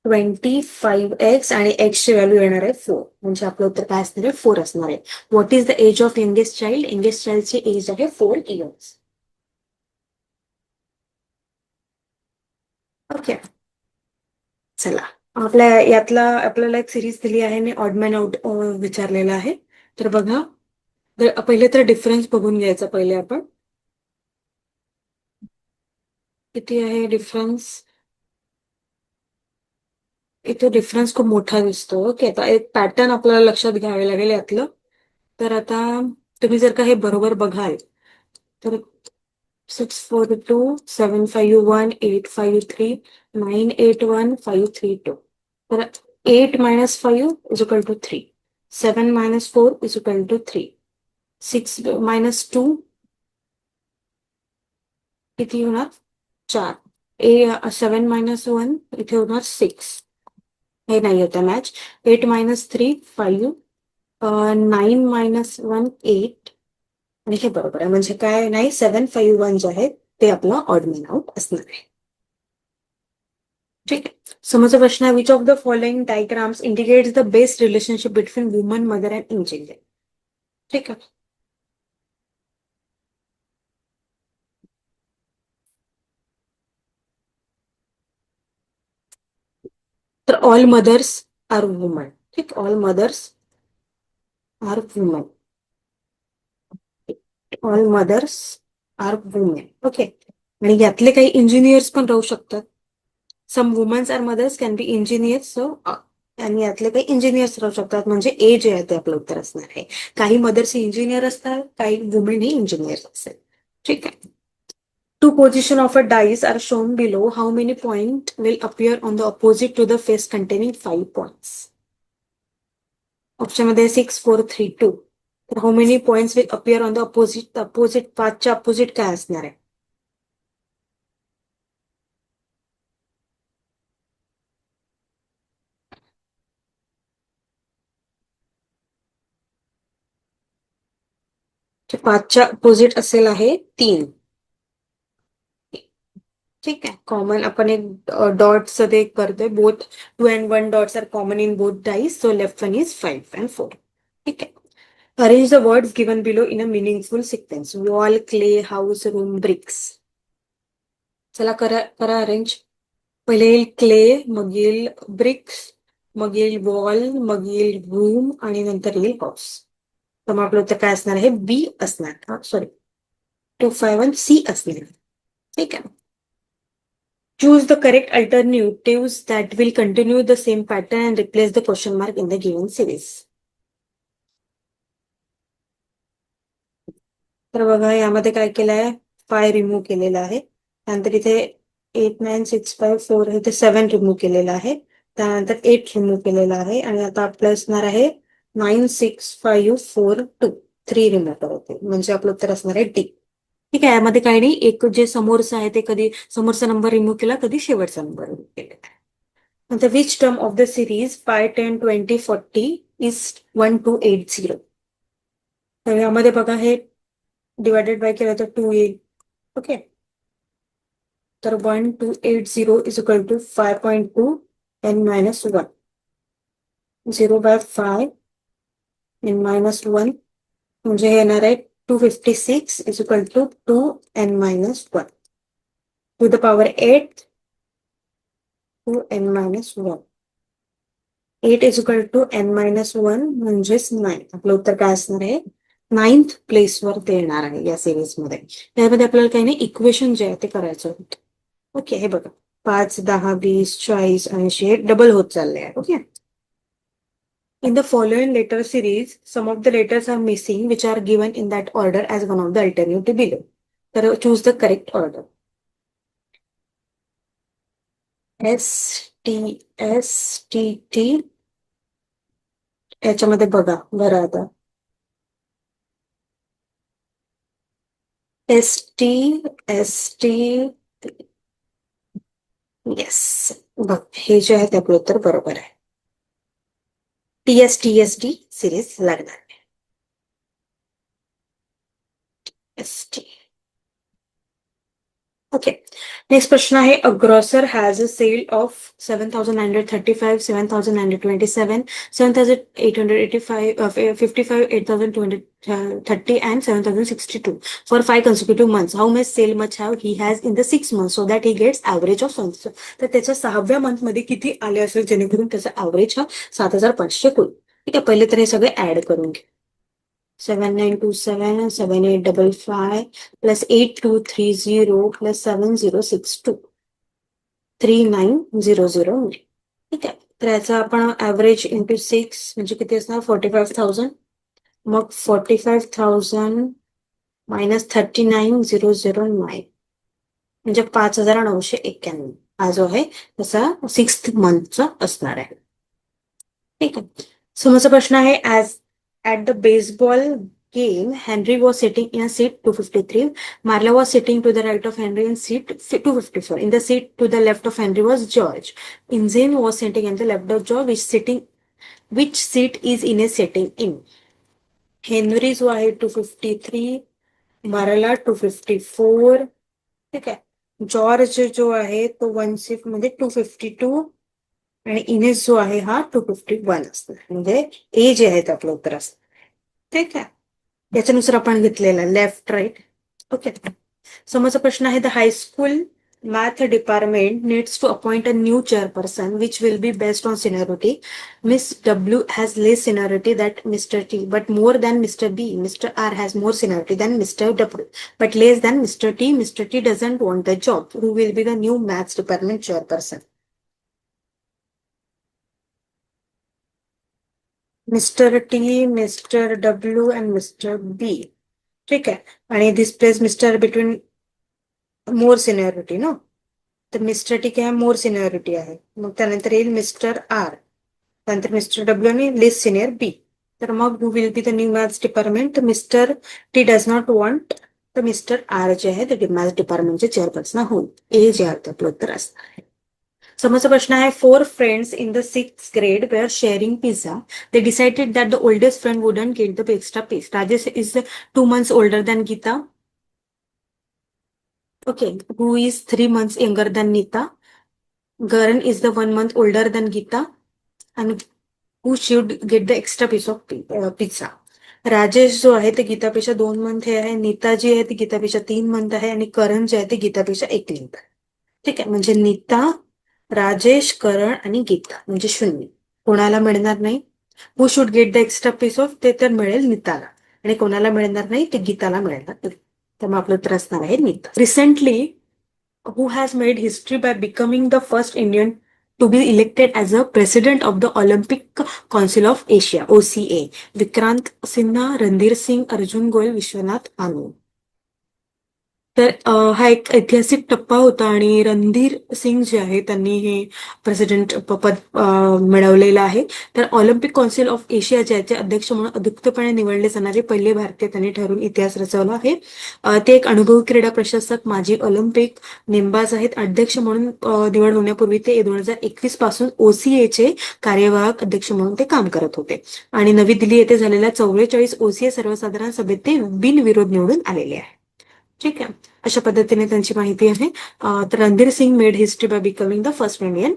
[SPEAKER 2] 25x, आणि x ची व्हॅल्यू येणार आहे 4, म्हणजे आपलं उत्तर काय असणार आहे, 4 असणार आहे. What is the age of youngest child? Youngest चाइल्डची एज आहे 4 इयर्स. ओके, चला, यातला आपल्याला एक सिरीज दिली आहे आणि ऑड मॅन आउट विचारलेला आहे. तर बघा, पहिले तर डिफरन्स बघून घ्यायचा पहिले आपण, किती आहे डिफरन्स. इथे डिफरन्स खूप मोठा दिसतो. ओके, आता एक पॅटर्न आपल्याला लक्षात घ्यावे लागेल यातलं. तर आता तुम्ही जर का हे बरोबर बघाल तर 642175185398152, तर 8 - 5 is equal to 3, 7 - 4 is equal to 3, 6 - 2 किती होणार, 4, 7 - 1 इथे होणार 6, हे नाही होतं मॅच. 8 - 3 5, 9 - 1 8 आणि हे बरोबर आहे. म्हणजे काय नाही, 7 5 1 जे आहे ते आपलं ऑड मॅन आउट असणार आहे. ठीक आहे. समोरचा प्रश्न आहे, which of the following diagrams indicates the best relationship between woman, mother and engineer. ठीक आहे. तर ऑल मदर्स आर वुमन. ठीक, all mothers are woman. All mothers are women. Okay. आणि यातले काही इंजिनियर्स पण राहू शकतात. Some womans are mothers can be engineers. So आणि यातले काही इंजिनियर्स राहू शकतात. म्हणजे ए जे आहे ते आपलं उत्तर असणार आहे. काही मदर्स इंजिनियर असतात, काही वुमेन ही इंजिनियर असेल. ठीक आहे. Two position of a dice are shown below. How many point will appear on the opposite to the face containing 5 points? Option मध्ये 6 4 3 2. तर how many points will appear on the opposite. Opposite 5च्या opposite काय असणार आहे? तर 5च्या opposite असेल आहे 3. ठीक आहे. कॉमन आपण एक डॉट्स ते करतोय. Both 2 and 1 dots are common in both dice. So left one is 5 and 4. ठीक आहे. Arrange the words given below in a meaningful sequence. Wall, clay, house, room, bricks. चला करा करा अरेंज. पहिले येईल क्ले, मग येईल ब्रिक्स, मग येईल वॉल, मग येईल रूम आणि नंतर येईल हाऊस. तर मग आपलं उत्तर काय असणार आहे? बी असणार. सॉरी, 2 5 1 सी असणार. ठीक आहे. Choose the correct alternatives that will continue the same pattern and replace the question mark in the given series. तर बघा यामध्ये काय केलंय, 5 रिमूव्ह केलेला आहे. त्यानंतर इथे 8 9 6 5 4 इथे 7 रिमूव्ह केलेला आहे. त्यानंतर 8 रिमूव्ह केलेला आहे. आणि आता आपलं असणार आहे 9 6 5 4 2 3 रिमूव्ह करते. म्हणजे आपलं उत्तर असणार आहे डी. ठीक आहे. यामध्ये काही नाही, एक जे समोरचं आहे ते कधी समोरचा नंबर रिमूव्ह केला, कधी शेवटचा नंबर रिमूव्ह केलेला. नंतर which term of the series 5 10 20 40 is 1 2 8 0. तर यामध्ये बघा हे डिवायडेड बाय केलं तर 2 येईल. ओके. तर 1 2 8 0 is equal to 5.2 n minus 1. 0 by 5 n minus 1 म्हणजे हे येणार आहे 256 is equal to 2 n minus 1 to the power 8 2 n minus 1. 8 is equal to n minus 1 म्हणजेच 9. आपलं उत्तर काय असणार आहे? 9th प्लेसवर ते येणार आहे या सिरीज मध्ये. त्यामध्ये आपल्याला काही नाही, इक्वेशन जे आहे ते करायचं होतं. ओके. हे बघा 5 10 20 40 80 हे डबल होत चालले आहे. Okay. In the following letter series, some of the letters are missing, which are given in that order as one of the alternative below. तर choose the correct order. S T S T T. याच्यामध्ये बघा बरं आता S T S T. Yes. बघ हे जे आहे ते आपलं उत्तर बरोबर आहे. TSTSD सिरीज लागणार. ST. ओके. नेक्स्ट प्रश्न आहे, a grocer has a sale of 7,935 7,927 7,885 55 8,230 and 7,062 for 5 consecutive months. How much sale much have he has in the 6 months so that he gets average of 7. तर त्याच्या 6व्या month मध्ये किती आले असेल जेणेकरून त्याचा ॲव्हरेज हा 7,500 होईल. ठीक आहे. पहिले तर हे सगळे ऍड करून घे. 7927 7855 plus 8230 plus 7062 3900. ठीक आहे. तर याचा आपण ऍव्हरेज इंटू 6 म्हणजे किती असणार? 45,000. मग 45,000 मायनस 39,009 म्हणजे 5,991 हा जो आहे तसा 6th मंथचा असणार आहे. ठीक आहे. समोरचा प्रश्न आहे, as at the baseball came, Henry was sitting in a seat 253. Marla was sitting to the right of Henry in seat 254. In the seat to the left of Henry was George. Inzane was sitting in the left of George, which seat is in a sitting in. Henry जो आहे 253, माराला 254. ठीक आहे. George जो आहे तो one seat मध्ये 252 आणि Innes जो आहे हा 251 असणार. म्हणजे ए जे आहे ते आपलं उत्तर असतं. ठीक आहे. याच्यानुसार आपण घेतलेलं लेफ्ट राईट. ओके. समोरचा प्रश्न आहे the high school math department needs to appoint a new chairperson which will be based on seniority. Miss W has less seniority than Mr. T but more than Mr. B. Mr. R has more seniority than Mr. W but less than Mr. T. Mr. T doesn't want the job. Who will be the new maths department chairperson? Mr. T, Mr. W and Mr. B. ठीक आहे. आणि this place Mr. between more seniority no. तर mister T काय मोर seniority आहे. मग त्यानंतर येईल mister R, त्यानंतर मिस्टर डब्ल्यू आणि लेस सिनियर बी. तर मग who will be the new maths department? Mister T does not want तर मिस्टर आर जे आहे ते मॅथ्स डिपार्टमेंटचे चेअरपर्सन होईल. ए जे आहे आपलं उत्तर असणार आहे. समोरचा प्रश्न आहे 4 friends in the 6th grade were sharing pizza. They decided that the oldest friend wouldn't get the extra piece. Rajesh is 2 months older than Geeta. Okay, who is 3 months younger than Nita? Garan is the 1 month older than Geeta. And who should get the extra piece of pizza? Rajesh जो आहे ते गीतापेक्षा 2 month हे आहे, नीता जी आहे ती गीतापेक्षा 3 month आहे आणि करण जे आहे ते गीतापेक्षा 1 मंथ आहे. ठीक आहे. म्हणजे नीता, राजेश, करण आणि गीता म्हणजे 0. कोणाला मिळणार नाही? Who should get the extra piece of ते तर मिळेल नीताला आणि कोणाला मिळणार नाही ते गीताला मिळणार नाही. त्यामुळे आपलं उत्तर असणार आहे Neeta. Recently who has made history by becoming the first Indian to be elected as a president of the Olympic Council of Asia, OCA? Vikrant Sinha, Randhir Singh, Arjun Goel, Vishwanath Anand. तर हा एक ऐतिहासिक टप्पा होता आणि रणधीर सिंग जे आहे त्यांनी हे प्रेसिडेंट पद मिळवलेलं आहे. तर ऑलिम्पिक काउन्सिल ऑफ एशियाचे याचे अध्यक्ष म्हणून अधिकृतपणे निवडले जाणारे पहिले भारतीय त्यांनी ठरून इतिहास रचवला आहे. ते एक अनुभवी क्रीडा प्रशासक, माजी ऑलिम्पिक नेमबाज आहेत. अध्यक्ष म्हणून निवड होण्यापूर्वी ते 2021 पासून OCAचे कार्यवाहक अध्यक्ष म्हणून ते काम करत होते आणि नवी दिल्ली येथे झालेल्या 44 OCA सर्वसाधारण सभेत ते बिनविरोध निवडून आलेले आहे. ठीक आहे. अशा पद्धतीने त्यांची माहिती आहे. तर Randhir Singh made history by becoming the first Indian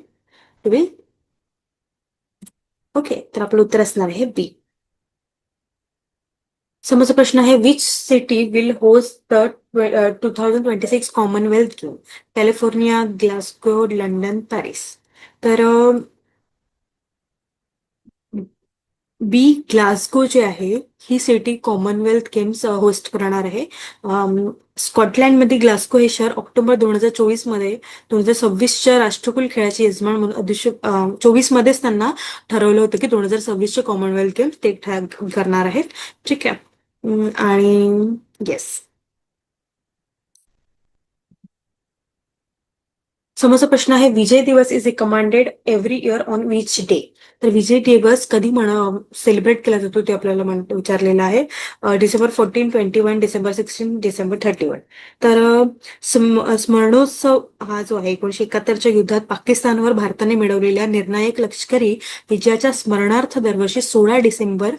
[SPEAKER 2] to be. Okay. तर आपलं उत्तर असणार आहे बी. समोरचा प्रश्न आहे which city will host the 2026 commonwealth game? California, Glasgow, London, Paris. तर बी ग्लासगो जे आहे ही सिटी कॉमनवेल्थ गेम्स होस्ट करणार आहे. स्कॉटलँडमध्ये ग्लासगो हे शहर ऑक्टोबर 2024 मध्ये 2026च्या राष्ट्रकुल खेळाची यजमान म्हणून 24 मध्येच त्यांना ठरवलं होतं की 2026चे कॉमनवेल्थ गेम्स ते करणार आहेत. ठीक आहे. आणि येस. समोरचा प्रश्न आहे विजय दिवस is commanded every year on which day? तर विजय दिवस कधी सेलिब्रेट केला जातो ते आपल्याला विचारलेलं आहे. डिसेंबर 14, 21, डिसेंबर 16, डिसेंबर 31. तर स्मरणोत्सव हा जो आहे 1971च्या युद्धात पाकिस्तानवर भारताने मिळवलेल्या निर्णायक लष्करी विजयाच्या स्मरणार्थ दरवर्षी 16 डिसेंबर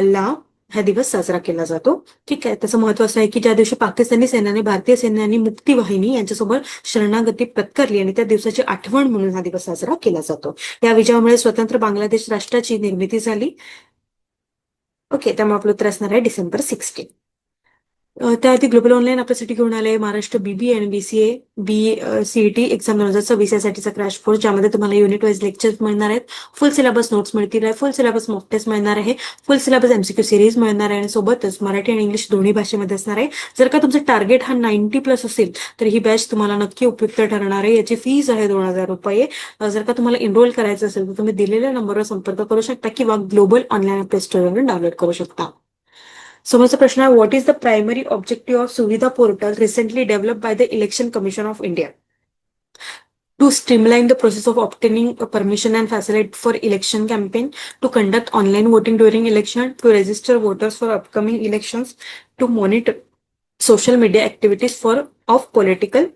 [SPEAKER 2] ला हा दिवस साजरा केला जातो. ठीक आहे. त्याचं महत्व असं आहे की ज्या दिवशी पाकिस्तानी सैन्याने भारतीय सैन्य आणि मुक्ती वाहिनी यांच्यासोबत शरणागती पत्करली आणि त्या दिवसाची आठवण म्हणून हा दिवस साजरा केला जातो. या विजयामुळे स्वतंत्र बांगलादेश राष्ट्राची निर्मिती झाली. ओके. त्यामुळे आपलं उत्तर असणार आहे डिसेंबर 16. त्याआधी ग्लोबल ऑनलाईन आपल्यासाठी घेऊन आले महाराष्ट्र BBA आणि BCA CET एक्झाम 2026 यासाठीचा क्रॅश कोर्स, ज्यामध्ये तुम्हाला युनिट वाईज लेक्चर्स मिळणार आहेत, फुल सिलेबस नोट्स मिळतील, फुल सिलेबस मॉक टेस्ट मिळणार आहे, फुल सिलेबस MCQ सिरीज मिळणार आहे आणि सोबतच मराठी आणि इंग्लिश दोन्ही भाषेमध्ये असणार आहे. जर का तुमचं टार्गेट हा 90+ असेल तर ही बॅच तुम्हाला नक्की उपयुक्त ठरणार आहे. याची फीज आहे 2000 रुपये. जर का तुम्हाला एनरोल करायचं असेल तर तुम्ही दिलेल्या नंबरवर संपर्क करू शकता किंवा ग्लोबल ऑनलाईन प्ले स्टोअरवरून डाउनलोड करू शकता. समोरचा प्रश्न आहे what is the primary objective of Suvidha portal recently develop by the election commission of India? to streamline the process of obtaining a permission and facilitate for election campaign, to conduct online voting during election, to register voters for upcoming elections, to monitor social media activities for of political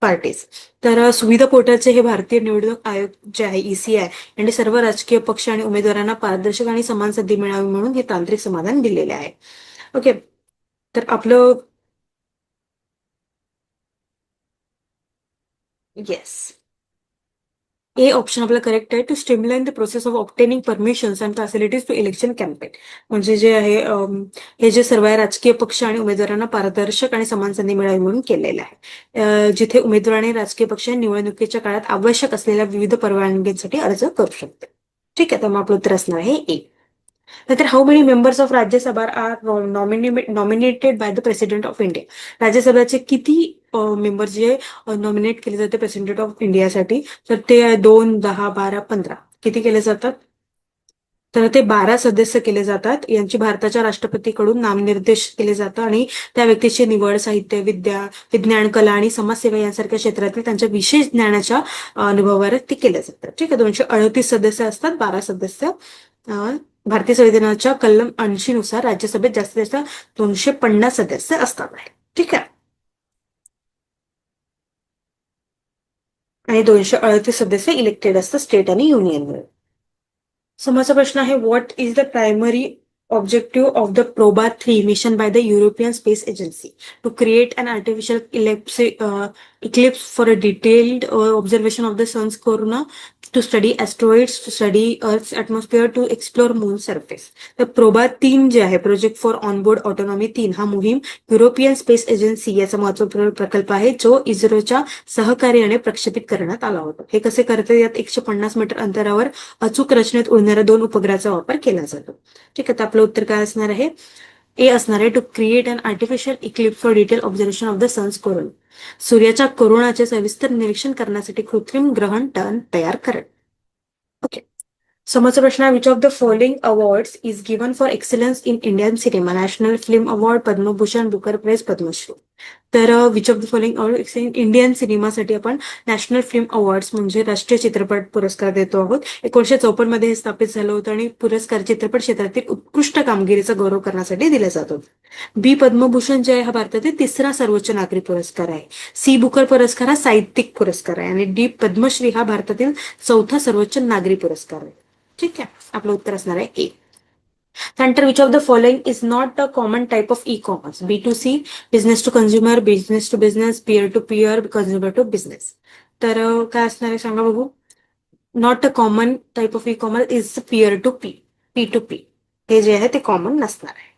[SPEAKER 2] parties. तर सुविधा पोर्टलचे हे भारतीय निवडणूक आयोग जे आहे ECI यांनी सर्व राजकीय पक्ष आणि उमेदवारांना पारदर्शक आणि समान संधी मिळावी म्हणून हे तांत्रिक समाधान दिलेले आहे. ओके, तर आपलं येस ए ऑप्शन आपलं करेक्ट आहे. To streamline the process of obtaining permissions and facilities to election campaign. म्हणजे जे आहे हे जे सर्व राजकीय पक्ष आणि उमेदवारांना पारदर्शक आणि समान संधी मिळावी म्हणून केलेलं आहे. जिथे उमेदवार आणि राजकीय पक्ष निवडणुकीच्या काळात आवश्यक असलेल्या विविध परवानगीसाठी अर्ज करू शकते. ठीक आहे, तर मग आपलं उत्तर असणार आहे ए. नंतर how many members of Rajya Sabha are nominated by the president of India. राज्यसभेचे किती मेंबर जे नॉमिनेट केले जाते प्रेसिडेंट ऑफ इंडियासाठी, तर ते 2, 10, 12, 15 किती केले जातात, तर ते 12 सदस्य केले जातात. यांची भारताच्या राष्ट्रपतीकडून नामनिर्देश केले जातं आणि त्या व्यक्तीची निवड साहित्य, विज्ञान, कला आणि समाजसेवा यांसारख्या क्षेत्रातील त्यांच्या विशेष ज्ञानाच्या अनुभवावर ते केले जातात. ठीक आहे, 238 सदस्य असतात, 12 सदस्य. भारतीय संविधानाच्या कलम 80 नुसार राज्यसभेत जास्तीत जास्त 250 सदस्य असतात. ठीक आहे, आणि 238 सदस्य इलेक्टेड असतात स्टेट आणि युनियन. समोरचा प्रश्न आहे, what is the primary objective of the Proba 3 mission by the European Space Agency? To create an artificial eclipse for a detailed observation of the sun's corona, to study asteroids, to study Earth's atmosphere, to explore moon surface. तर PROBA 3 जे आहे, project for onboard autonomy 3, हा मोहीम European space agency याचा महत्वपूर्ण प्रकल्प आहे जो इस्रोच्या सहकार्याने प्रक्षेपित करण्यात आला होता. हे कसे करते, यात 150 मीटर अंतरावर अचूक रचनेत उडणाऱ्या 2 उपग्रहाचा वापर केला जातो. ठीक आहे, तर आपलं उत्तर काय असणार आहे, ए असणार आहे. To create an artificial eclipse for detail observation of the sun's corona. सूर्याच्या कोरोनाचे सविस्तर निरीक्षण करण्यासाठी कृत्रिम ग्रहण तयार करणे. ओके, समोरचा प्रश्न आहे, which of the following awards is given for excellence in Indian cinema? National film award, Padma Bhushan, booker prize, Padma Shri. तर which of the following award Indian सिनेमासाठी आपण नॅशनल फिल्म अवॉर्ड्स म्हणजे राष्ट्रीय चित्रपट पुरस्कार देतो आहोत. 1954 मध्ये हे स्थापित झालं होतं आणि पुरस्कार चित्रपट क्षेत्रातील उत्कृष्ट कामगिरीचा गौरव करण्यासाठी दिला जातो. बी पद्मभूषण जे आहे हा भारतातील 3रा सर्वोच्च नागरी पुरस्कार आहे. सी बुकर पुरस्कार हा साहित्यिक पुरस्कार आहे आणि डी पद्मश्री हा भारतातील 4था सर्वोच्च नागरी पुरस्कार आहे. ठीक आहे, आपलं उत्तर असणार आहे ए. त्यानंतर which of the following is not a common type of e commerce? B2C, business to consumer, business to business, peer to peer, consumer to business. तर काय असणार आहे सांगा बघू. Not a common type of e commerce is peer to P2P. हे जे आहे ते कॉमन नसणार आहे.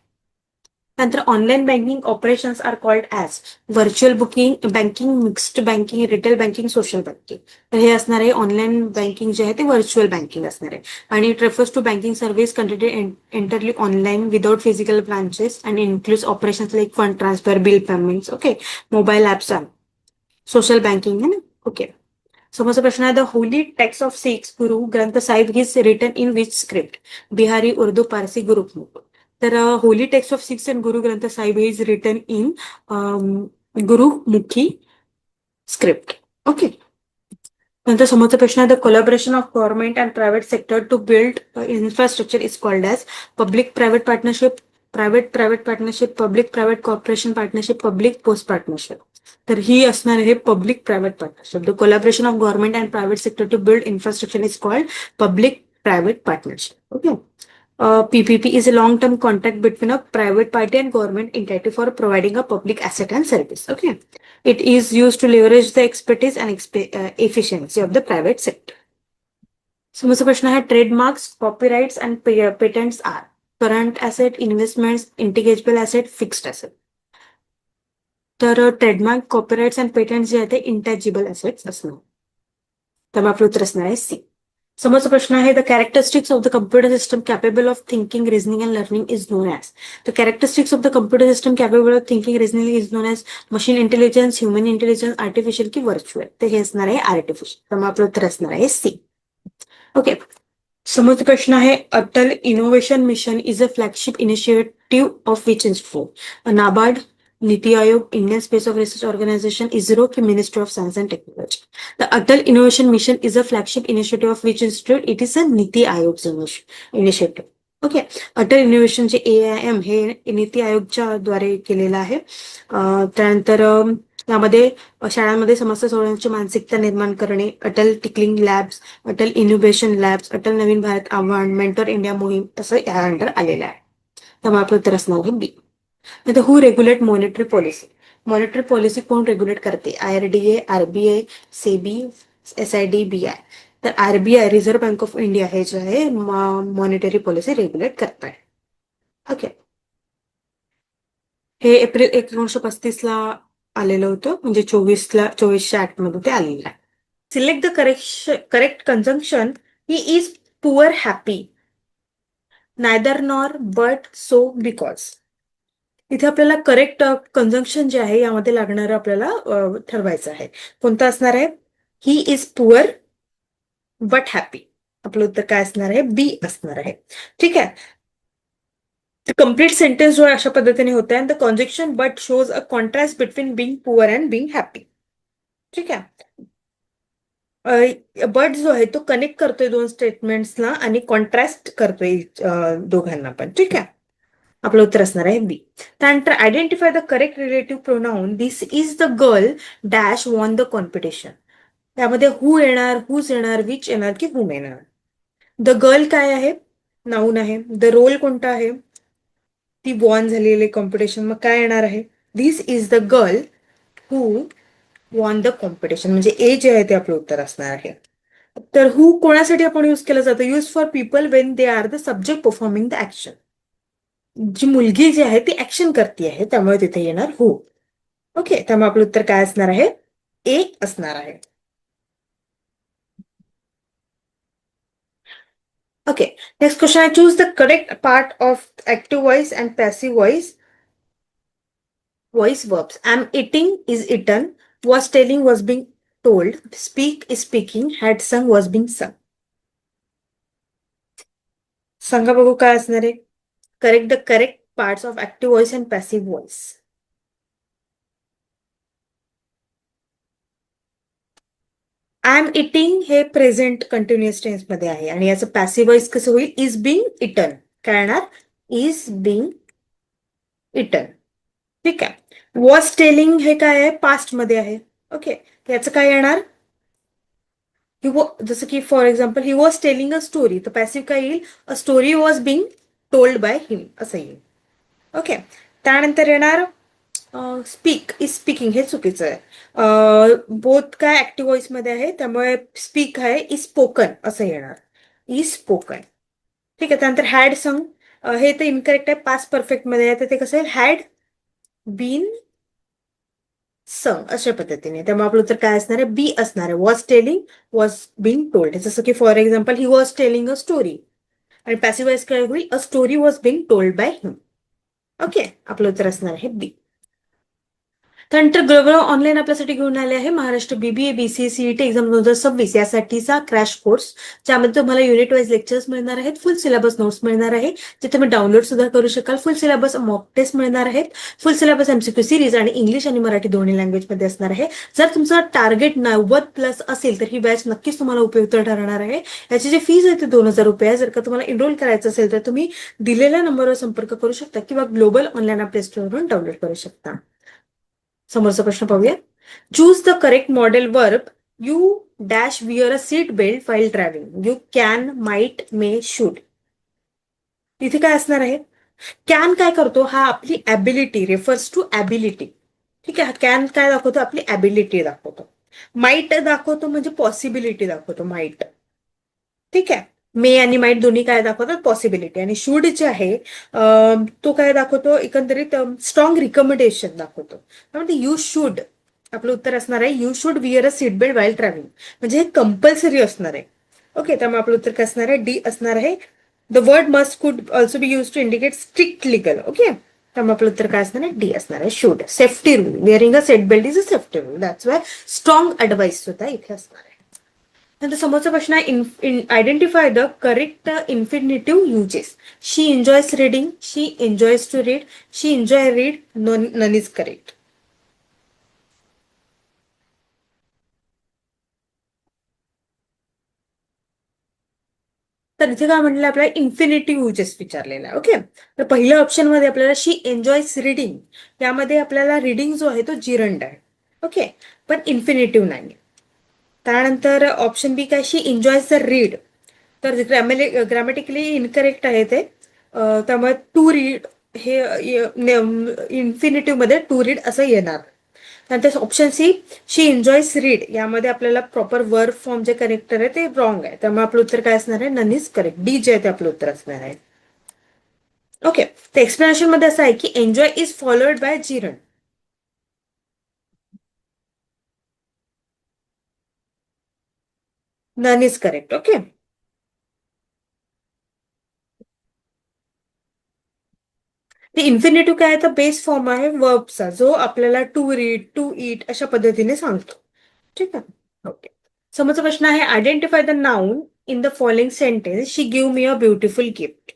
[SPEAKER 2] नंतर online banking operations are called as virtual banking, mixed banking, retail banking, social banking. तर हे असणार आहे ऑनलाईन बँकिंग जे आहे ते व्हर्च्युअल बँकिंग असणार आहे आणि it refers to banking service conducted entirely online without physical branches and includes operations like fund transfer, bill payments. Okay, mobile apps are social banking है ना. ओके, समोरचा प्रश्न आहे, the holy text of Sikhs Guru Granth Sahib is written in which script? Bihari, Urdu, Parsi, Gurmukh. तर holy text of Sikhs and Guru Granth Sahib is written in Gurmukhi script. Okay, नंतर समोरचा प्रश्न आहे, the collaboration of government and private sector to build infrastructure is called as public private partnership, private private partnership, public private corporation partnership, public post partnership. तर ही असणार आहे public private partnership. The collaboration of government and private sector to build infrastructure is called public private partnership. Okay, PPP is a long-term contract between a private party and government entity for providing a public asset and service. Okay, it is used to leverage the expertise and efficiency of the private sector. समोरचा प्रश्न आहे, trademarks, copyrights and patents are current asset, investments, intangible asset, fixed asset. तर trademark, copyrights and patent जे आहे ते इंटॅजिबल assets असणार. तर आपलं उत्तर असणार आहे सी. समोरचा प्रश्न आहे, the characteristics of the computer system capable of thinking, reasoning and learning is non as. The characteristics of the computer system capable of thinking, reasoning is non as machine intelligence, human intelligence, artificial की virtual. तर हे असणार आहे artificial. तर मग आपलं उत्तर असणार आहे सी. ओके, समोरचा प्रश्न आहे, Atal innovation mission is a flagship initiative of which institute? NABARD, NITI Aayog, Indian space of research organisation, ISRO की ministry of science and technology. The Atal innovation mission is a flagship initiative of which institute? It is a NITI Aayog initiative. Okay. Atal innovation जे AIM हे नीति आयोगच्या द्वारे केलेलं आहे. त्यानंतर यामध्ये शाळांमध्ये समस्या सोडवण्याची मानसिकता निर्माण करणे, Atal tinkering labs, Atal innovation labs, Atal नवीन भारत आव्हान, मेंटॉर इंडिया मोहीम असं या अंडर आलेलं आहे. त्यामुळे आपलं उत्तर असणार आहे बी. आता who regulate monetary policy? Monetary policy कोण रेग्युलेट करते? IRDA, RBI, SEBI, SID, BI. तर RBI, reserve bank of India हे जे आहे मॉनिटरी पॉलिसी रेग्युलेट करत आहे. ओके. हे एप्रिल 1935 आलेलं होतं, म्हणजे 2408 मध्ये ते आलेलं आहे. Select the correct conjunction. He is poor happy, neither nor, but, so, because. इथे आपल्याला करेक्ट कंजंक्शन जे आहे यामध्ये लागणारं आपल्याला ठरवायचं आहे. कोणतं असणार आहे? He is poor but happy. आपलं उत्तर काय असणार आहे? बी असणार आहे. ठीक आहे. कम्प्लीट सेंटेन्स जो अशा पद्धतीने होत आहे. The conjunction but shows a contrast between being poor and being happy. ठीक आहे. बट जो आहे तो कनेक्ट करतोय दोन स्टेटमेंट्सला आणि कॉन्ट्रास्ट करतोय दोघांना पण. ठीक आहे. आपलं उत्तर असणार आहे बी. त्यानंतर identify the correct relative pronoun. This is the girl dash von the competition. त्यामध्ये हू येणार, हुज येणार, विच येणार की हुम येणार? द गर्ल काय आहे? नाऊन आहे. द रोल कोणता आहे? ती वॉन झालेली कॉम्पिटिशन. मग काय येणार आहे? This is the girl who won the competition. म्हणजे ए जे आहे ते आपलं उत्तर असणार आहे. तर हू कोणासाठी आपण यूज केलं जातं? Use for people when they are the subject performing the action. जी मुलगी जी आहे ती ऍक्शन करते आहे, त्यामुळे तिथे येणार हू. ओके. त्यामुळे आपलं उत्तर काय असणार आहे? ए असणार आहे. ओके. नेक्स्ट क्वेश्चन आहे. Choose the correct part of active voice and passive voice verbs. I am eating is eaten, was telling was being told, speak is speaking, had संग वॉज बिंग संग. सांगा बघू काय असणार आहे? Correct the correct parts of active voice and passive voice. I am eating हे present continuous tense मध्ये आहे आणि याचं पॅसिव्ह व्हॉइस कसं होईल? Is being eaten. काय येणार? Is being eaten. ठीक आहे. वॉज टेलिंग हे काय आहे? पास्ट मध्ये आहे. ओके. याचं काय येणार? जसं की for example he was telling a story, तर पॅसिव्ह काय येईल? A story was being told by him असं येईल. ओके. त्यानंतर येणार स्पीक इज स्पीकिंग. हे चुकीचं आहे. बोथ काय ऍक्टिव्ह व्हॉइस मध्ये आहे, त्यामुळे स्पीक आहे इज स्पोकन असं येणार. Is spoken. ठीक आहे. त्यानंतर हॅड संग हे तर इनकरेक्ट आहे, पास्ट परफेक्ट मध्ये आहे, तर ते कसं आहे? हॅड बीन संग अशा पद्धतीने. त्यामुळे आपलं उत्तर काय असणार आहे? बी असणार आहे. Was telling was being told. जसं की for example he was telling a story आणि पॅसिव्ह व्हॉइस काय होईल? A story was being told by him. Okay. आपलं उत्तर असणार आहे बी. त्यानंतर ग्लोबल ऑनलाईन आपल्यासाठी घेऊन आले आहे Maharashtra BBA BCA CET exam 2026 यासाठीचा क्रॅश कोर्स, ज्यामध्ये तुम्हाला युनिट वाईज लेक्चर्स मिळणार आहेत, फुल सिलेबस नोट्स मिळणार आहे, जे तुम्ही डाउनलोड सुद्धा करू शकाल. फुल सिलेबस मॉक टेस्ट मिळणार आहेत, फुल सिलेबस MCQ सिरीज आणि इंग्लिश आणि मराठी दोन्ही लँग्वेजमध्ये असणार आहे. जर तुमचं टार्गेट 90+ असेल तर ही बॅच नक्कीच तुम्हाला उपयुक्त ठरणार आहे. याची जी फीज आहे ती 2000 रुपये आहे. जर का तुम्हाला एनरोल करायचं असेल तर तुम्ही दिलेल्या नंबरवर संपर्क करू शकता किंवा ग्लोबल ऑनलाईन प्ले स्टोअरवरून डाउनलोड करू शकता. समोरचा प्रश्न पाहूया. Choose the correct model verb. You dash where a seat belt while driving. You can, might, may, should. इथे काय असणार आहे? कॅन काय करतो? हा आपली ॲबिलिटी रेफर्स टू ॲबिलिटी. ठीक आहे. कॅन काय दाखवतो? आपली ॲबिलिटी दाखवतो. माइट दाखवतो म्हणजे पॉसिबिलिटी दाखवतो. माइट. ठीक आहे. मे आणि माइट दोन्ही काय दाखवतात? पॉसिबिलिटी. आणि शुड जे आहे तो काय दाखवतो? एकंदरीत स्ट्रॉंग रिकमेंडेशन दाखवतो. त्यामध्ये यू शुड आपलं उत्तर असणार आहे. You should where a seat belt while travelling. म्हणजे हे कंपल्सरी असणार आहे. ओके. त्यामुळे आपलं उत्तर काय असणार आहे? डी असणार आहे. The word must could also be use to indicate strict legal. Okay. त्यामुळे आपलं उत्तर काय असणार आहे? डी असणार आहे. Should. Safety rule. Wearing a seat belt is a safety rule. That's why strong advice सुद्धा इथे असणार आहे. नंतर समोरचा प्रश्न आहे identify the correct infinitive uses. She enjoys reading, she enjoys to read, she enjoy read, none is correct. तर इथे काय म्हटलं आपल्याला इन्फिनिटिव्ह युजेस विचारलेला आहे. ओके, तर पहिल्या ऑप्शन मध्ये आपल्याला शी एन्जॉयस रीडिंग, यामध्ये आपल्याला रीडिंग जो आहे तो जिरंड आहे. ओके, पण इन्फिनिटिव्ह नाही. त्यानंतर ऑप्शन बी काय, शी एन्जॉयस द रीड, तर ग्रॅमॅटिकली इनकरेक्ट आहे ते. त्यामुळे टू रीड हे इन्फिनिटिव्ह मध्ये टू रीड असं येणार. नंतर ऑप्शन सी, शी एन्जॉयस रीड, यामध्ये आपल्याला प्रॉपर वर्ब फॉर्म जे करेक्टर आहे ते रॉंग आहे. त्यामुळे आपलं उत्तर काय असणार आहे, नन इज करेक्ट. डी जे आहे ते आपलं उत्तर असणार आहे. ओके, तर एक्सप्लेनेशन मध्ये असं आहे की enjoy is followed by gerund. None is correct. Okay, ते इन्फिनिटिव्ह काय आहे तर बेस फॉर्म आहे वर्बचा, जो आपल्याला टू रीड, टू ईट अशा पद्धतीने सांगतो. ठीक आहे. ओके, समोरचा प्रश्न आहे identify the noun in the following sentence, she give me a beautiful gift.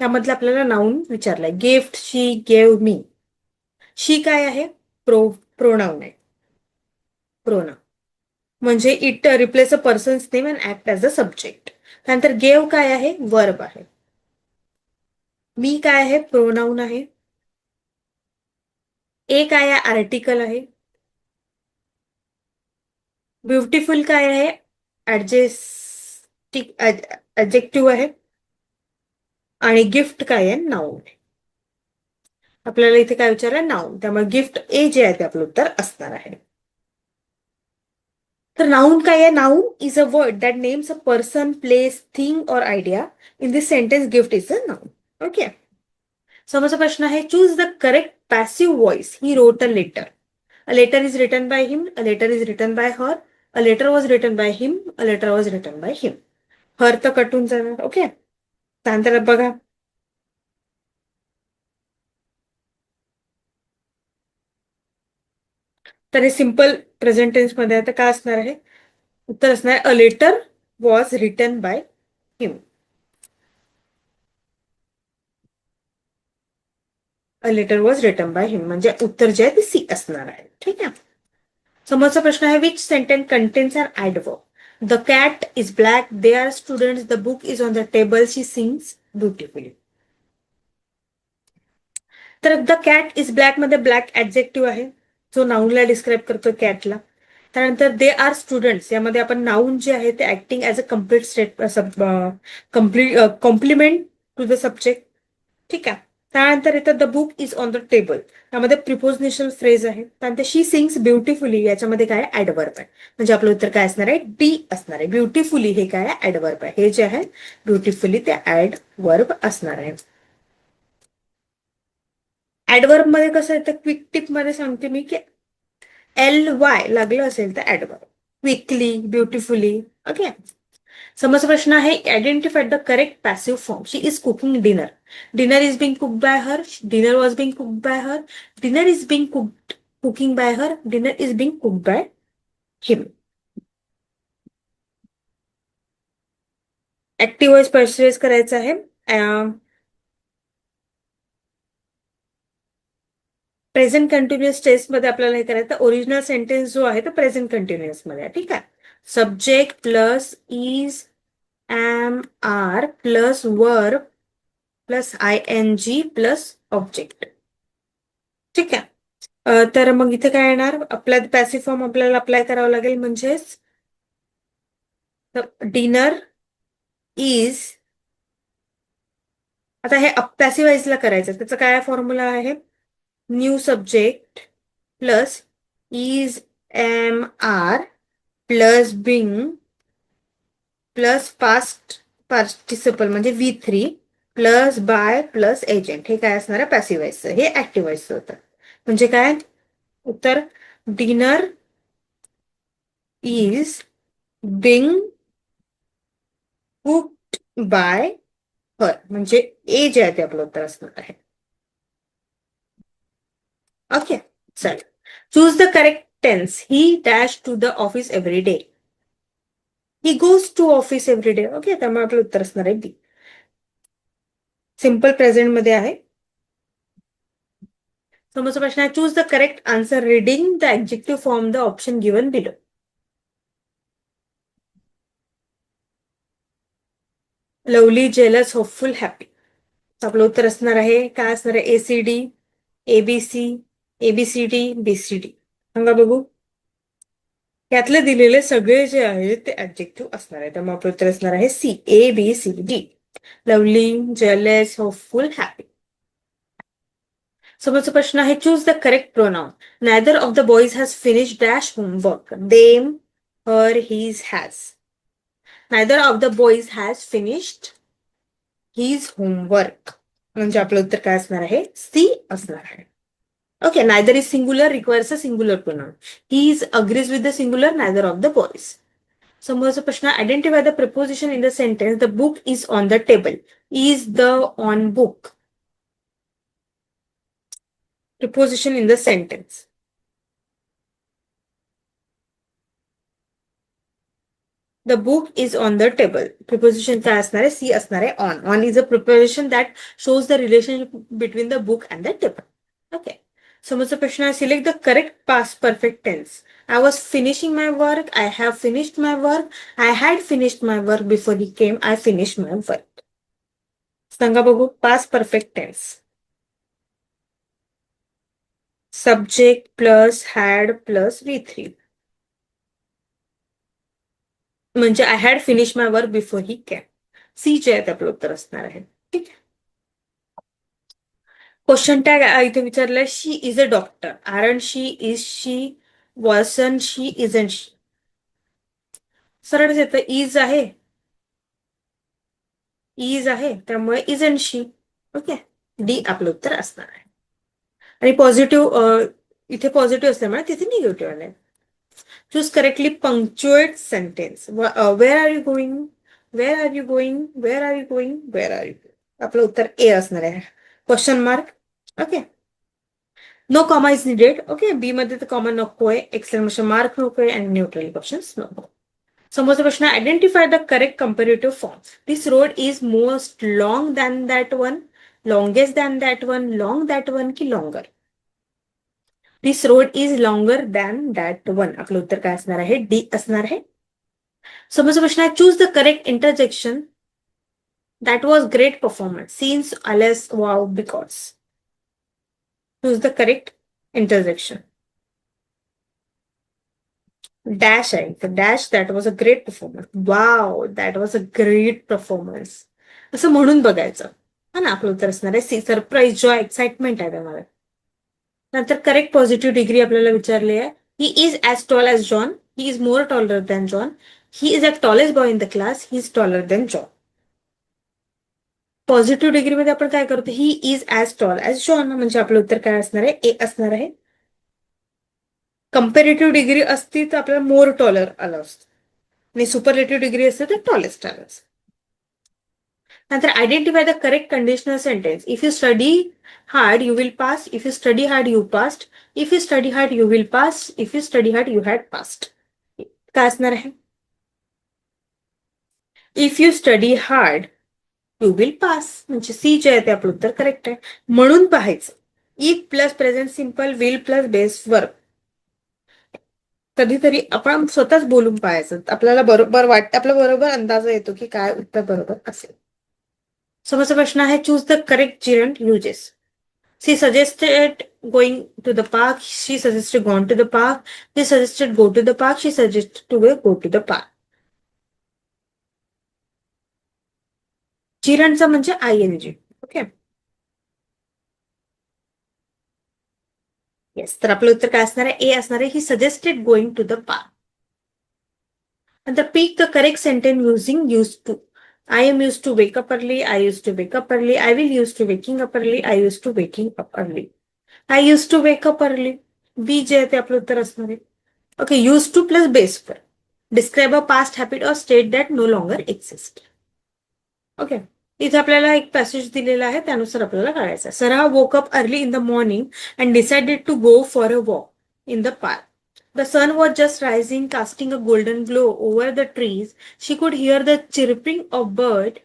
[SPEAKER 2] यामधलं आपल्याला नाउन विचारलंय. Gift, she gave me. She काय आहे, प्रोनाउन आहे. प्रोनाउन म्हणजे it replace a person's name and act as a subject. त्यानंतर gave काय आहे, वर्ब आहे. मी काय आहे, प्रोनाउन आहे. ए काय आहे, आर्टिकल आहे. ब्युटिफुल काय आहे, ऍडजेक्टिव्ह आहे. आणि गिफ्ट काय आहे, नाउन. आपल्याला इथे काय विचारलं, नाउन. त्यामुळे गिफ्ट ए जे आहे ते आपलं उत्तर असणार आहे. तर नाउन काय आहे, noun is a word that names a person, place, thing or idea. In this sentence gift is a noun. Okay, समोरचा प्रश्न आहे choose the correct passive voice. He wrote a letter. A letter is written by him, a letter is written by her, a letter was written by him, a letter was written by him. Her तर कटून जाणार. Okay, त्यानंतर बघा, तर हे simple present tense मध्ये आता काय असणार आहे, उत्तर असणार आहे a letter was written by him. A letter was written by him म्हणजे उत्तर जे आहे ते सी असणार आहे. ठीक आहे. समोरचा प्रश्न आहे which sentence contains an adverb. The cat is black, they are students, the book is on the table, she sings beautifully. तर द कॅट इज ब्लॅक मध्ये ब्लॅक ऍडजेक्टिव्ह आहे, जो नाऊनला डिस्क्राईब करतो कॅटला. त्यानंतर दे आर स्टुडंट्स, यामध्ये आपण नाऊन जे आहे ते acting as a complete complement to the subject. ठीक आहे. त्यानंतर येतं the book is on the table, त्यामध्ये प्रिपोजिशनल फ्रेज आहे. त्यानंतर शी सिंग्स ब्युटिफुली, याच्यामध्ये काय ऍडवर्ब आहे. म्हणजे आपलं उत्तर काय असणार आहे, डी असणार आहे. ब्युटिफुली हे काय ऍडवर्ब आहे. हे जे आहे ब्युटिफुली ते ऍडवर्ब असणार आहे. ऍडवर्ब मध्ये कसं येतं, क्विक टिप मध्ये सांगते मी की एल वाय लागलं असेल तर ऍडवर्ब. Quickly, beautifully. ओके, समोरचा प्रश्न आहे identify the correct passive form. She is cooking dinner, dinner is being cooked by her, dinner was being cooked by her, dinner is being cooking by her, dinner is being cooked by him. Active voice पर्सुएस करायचं आहे. Present continuous taste मध्ये आपल्याला हे करायचं, original sentence जो आहे तो प्रेझेंट कंटिन्युअस मध्ये आहे. ठीक आहे. Subject plus is, am, are plus verb plus I N G plus object. ठीक आहे. तर मग इथे काय येणार, आपला पॅसिव्ह फॉर्म आपल्याला अप्लाय करावं लागेल. म्हणजेच डिनर इज, आता हे पॅसिव्हाइजला करायचं, त्याचा काय फॉर्म्युला आहे, new subject plus is, am, are plus being plus past participle म्हणजे V3 plus by plus agent. हे काय असणार आहे, पॅसिव्हाइजचं. हे ऍक्टिव्हाइजचं होतं. म्हणजे काय उत्तर, dinner is being cooked by हर, म्हणजे ए जे आहे ते आपलं उत्तर असणार आहे. ओके, चल, choose the correct tense. He dash to the office every day. He goes to office every day. Okay, त्यामुळे आपलं उत्तर असणार आहे बी. सिम्पल प्रेझेंट मध्ये आहे. समोरचा प्रश्न आहे, choose the correct answer reading the adjective form the option given below. Lovely, jealous, hopeful, happy. आपलं उत्तर असणार आहे, काय असणार आहे, एसीडी, एबीसी, एबीसीडी, बीसीडी. सांगा बघू. यातले दिलेले सगळे जे आहेत ते ऍडजेक्टिव्ह असणार आहे, त्यामुळे आपलं उत्तर असणार आहे C, A B C D. Lovely, jealous, hopeful, happy. समोरचा प्रश्न आहे, choose the correct pronoun. Neither of the boys has finish dash homework. Them, her, his, has. Neither of the boys has finished his homework. म्हणजे आपलं उत्तर काय असणार आहे, C असणार आहे. Okay, neither is singular requires a singular pronoun. He is agrees with the singular neither of the boys. समोरचा प्रश्न, identify the preposition in the sentence the book is on the table. Is the on book. Preposition in the sentence. The book is on the table. Preposition काय असणार आहे, C असणार आहे, on. On is a preposition that shows the relationship between the book and the table. Okay. समोरचा प्रश्न आहे, select the correct past perfect tense. I was finishing my work. I have finished my work. I had finished my work before he came. I finished my work. सांगा बघू, past perfect tense. Subject plus had plus V3. म्हणजे I had finish my work before he can. C जे आहे आपलं उत्तर असणार आहे. ठीक आहे. क्वेश्चन टॅग इथे विचारलंय, she is a doctor. Aren't she, is she, wasn't she, isn't she. सरळच येतं, इज आहे, इज आहे, त्यामुळे इजंट शी. ओके, डी आपलं उत्तर असणार आहे. आणि पॉझिटिव्ह इथे पॉझिटिव्ह असल्यामुळे तिथे निगेटिव्ह आलंय. Choose correctly punctuate sentence. Where are you going, where are you going, where are you going, where are you. आपलं उत्तर ए असणार आहे. Question mark. Okay, no comma is needed. Okay, B मध्ये तर comma नकोय, exclamation mark नकोय आणि neutral questions नको. समोरचा प्रश्न, identify the correct comparative form. This road is most long than that one, longest than that one, long that one की longer. This road is longer than that one. आपलं उत्तर काय असणार आहे, डी असणार आहे. समोरचा प्रश्न आहे, choose the correct interjection. That was great performance, since, alas, wow, because. Choose the correct interjection. Dash आहे, तर dash, that was a great performance. Wow, that was a great performance. असं म्हणून बघायचं. हा ना, आपलं उत्तर असणार आहे सी, सरप्राईज, जॉय, एक्साइटमेंट आहे त्यामध्ये. नंतर करेक्ट पॉझिटिव्ह डिग्री आपल्याला विचारली आहे. He is as tall as John. He is more taller than John. He is a tallest boy in the class. He is taller than John. Positive डिग्रीमध्ये आपण काय करतो, he is as tall as John, म्हणजे आपलं उत्तर काय असणार आहे, ए असणार आहे. कंपेरेटिव्ह डिग्री असती तर आपल्याला मोर टॉलर आलं असतं आणि सुपरलेटिव्ह डिग्री असते तर टॉलेस्ट आलं असतं. नंतर identify the correct conditional sentence. If you study hard you will pass. If you study hard you passed. If you study hard you will pass. If you study hard you had passed. काय असणार आहे, if you study hard you will pass, म्हणजे C जे आहे ते आपलं उत्तर correct आहे. म्हणून पाहायचं, if plus present simple, will plus base verb. कधीतरी आपण स्वतःच बोलून पाहायचं, आपल्याला बरोबर वाटतं, आपला बरोबर अंदाज येतो की काय उत्तर बरोबर असेल. समोरचा प्रश्न आहे, choose the correct gerund uses. She suggested going to the park. She suggested gone to the park. She suggested go to the park. She suggested to go to the park. जिरंटचा म्हणजे ING. ओके, येस, तर आपलं उत्तर काय असणार आहे, A असणार आहे. He suggested going to the park. नंतर pick the correct sentence using used to. I am used to wake up early. I used to wake up early. I will used to waking up early. I used to waking up early. I used to wake up early. B जे आहे ते आपलं उत्तर असणार आहे. Okay, use to plus base पर. Describe a past habit or state that no longer exist. Okay, इथे आपल्याला एक पॅसेज दिलेला आहे, त्यानुसार आपल्याला काढायचं आहे. Sarah woke up early in the morning and decided to go for a walk in the park. The sun was just rising, casting a golden glow over the trees. She could hear the chirping of bird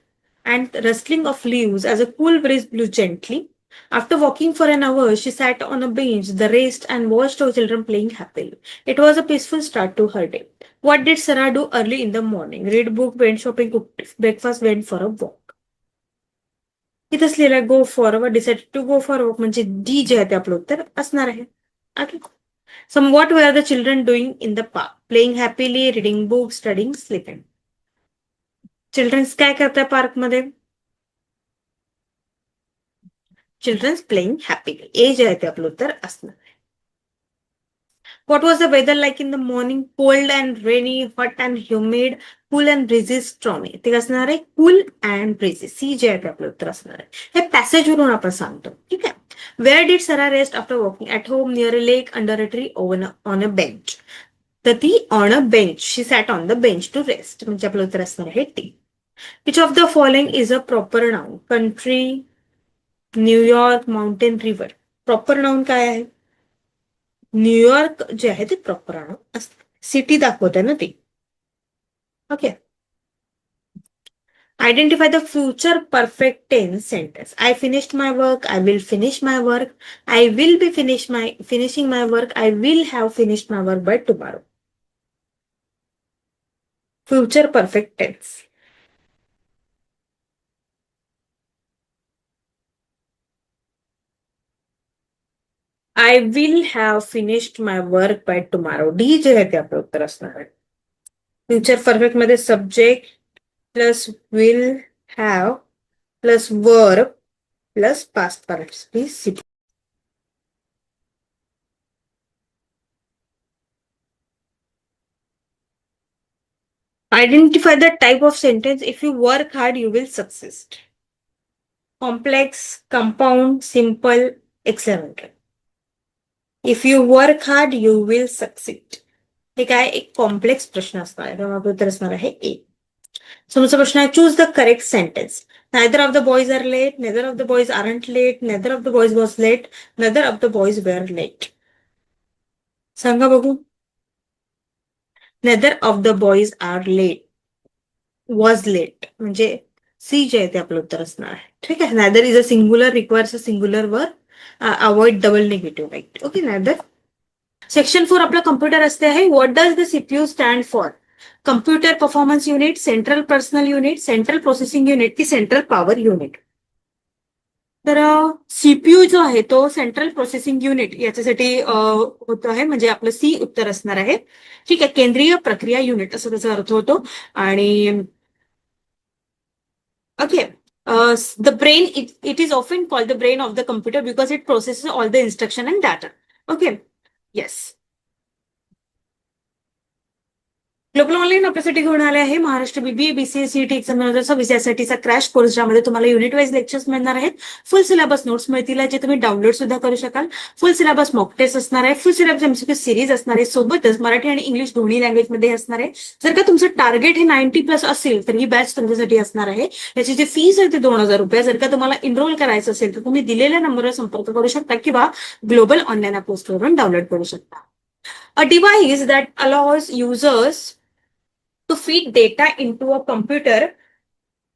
[SPEAKER 2] and rustling of leaves as a cool breeze blew gently. After walking for an hour, she sat on a bench, the rest, and watched her children playing happily. It was a peaceful start to her day. What did Sarah do early in the morning? Read book, went shopping, cooked breakfast, went for a walk. इथं असलेलं go for व decide to go for walk म्हणजे D जे आहे ते आपलं उत्तर असणार आहे. Okay. So what were the children doing in the park? Playing happily, reading books, studying, sleeping. Childrens काय करताय पार्क मध्ये? Children's playing happily. ए जे आहे ते आपलं उत्तर असणार. What was the weather like in the morning? Cold and rainy, hot and humid, cool and breezy, stormy. ते असणार आहे cool and breezy. सी जे आहे ते आपलं उत्तर असणार आहे. हे पॅसेज वरून आपण सांगतो. ठीक आहे. Where did Sarah rest after walking? At home, near a lake, under a tree, on a bench. तर ती on a bench. She sat on the bench to rest. म्हणजे आपलं उत्तर असणार आहे T. Which of the following is a proper noun? Country, New York, mountain, river. Proper noun काय आहे? New York जे आहे ते प्रॉपर नाउन असतं. सिटी दाखवते ना ती. Okay. Identify the future perfect tense sentence. I finished my work. I will finish my work. I will be finishing my work. I will have finished my work by tomorrow. Future perfect tense. I will have finished my work by tomorrow. D जे आहे ते आपलं उत्तर असणार आहे. Future perfect मध्ये subject plus will have plus verb plus past participle. Identify the type of sentence. If you work hard, you will succeed. Complex, compound, simple, excellent. If you work hard, you will succeed. हे काय एक complex प्रश्न असणार आहे. त्यामुळे उत्तर असणार आहे ए. समोरचा प्रश्न आहे choose the correct sentence. Neither of the boys are late. Neither of the boys aren't late. Neither of the boys was late. Neither of the boys were late. सांगा बघू. Neither of the boys are late. Was late. म्हणजे C जे आहे ते आपलं उत्तर असणार आहे. ठीक आहे. Neither is a singular, requires a singular verb. Avoid double negative. Right. Okay. Neither. Section 4 आपला कम्प्युटर असते आहे. What does the CPU stand for? Computer performance unit, central personal unit, central processing unit की central power unit. तर CPU जो आहे तो central processing unit याच्यासाठी होत आहे. म्हणजे आपलं सी उत्तर असणार आहे. ठीक आहे. केंद्रीय प्रक्रिया युनिट असं त्याचा अर्थ होतो. आणि okay. the brain, it is often called the brain of the computer because it processes all the instruction and data. Okay. Yes. Global online आपल्यासाठी घेऊन आले आहे Maharashtra BBA BCA CET exam 2026 यासाठीचा क्रॅश कोर्स, ज्यामध्ये तुम्हाला युनिट वाईज लेक्चर्स मिळणार आहेत. फुल syllabus notes मिळतील जे तुम्ही डाउनलोड सुद्धा करू शकाल. फुल सिलेबस मॉक टेस्ट असणार आहे. फुल सिलेबस एमसीक्यू सिरीज असणार आहे. सोबतच मराठी आणि इंग्लिश दोन्ही लँग्वेज मध्ये असणार आहे. जर का तुमचं टार्गेट हे 90+ असेल तर ही बॅच तुमच्यासाठी असणार आहे. याची जी फीस आहे ते 2000 रुपये. जर का तुम्हाला इनरोल करायचं असेल तर तुम्ही दिलेल्या नंबरवर संपर्क करू शकता किंवा ग्लोबल ऑनलाईन अप्रोच करून डाउनलोड करू शकता. A device that allows users to feed data into a computer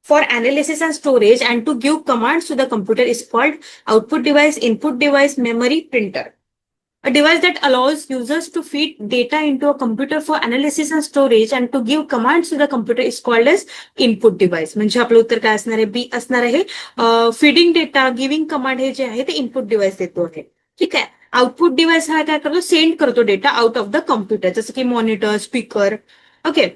[SPEAKER 2] for analysis and storage and to give commands to the computer is called output device, input device, memory, printer. A device that allows users to feed data into a computer for analysis and storage and to give commands to the computer is called as input device. म्हणजे आपलं उत्तर काय असणार आहे? B असणार आहे. Feeding data, giving command हे जे आहे ते इनपुट डिव्हाइस देतो आहे. ठीक आहे. आउटपुट डिव्हाइस हा काय करतो? सेंड करतो data out of the computer, जसं की मॉनिटर, स्पीकर. ओके.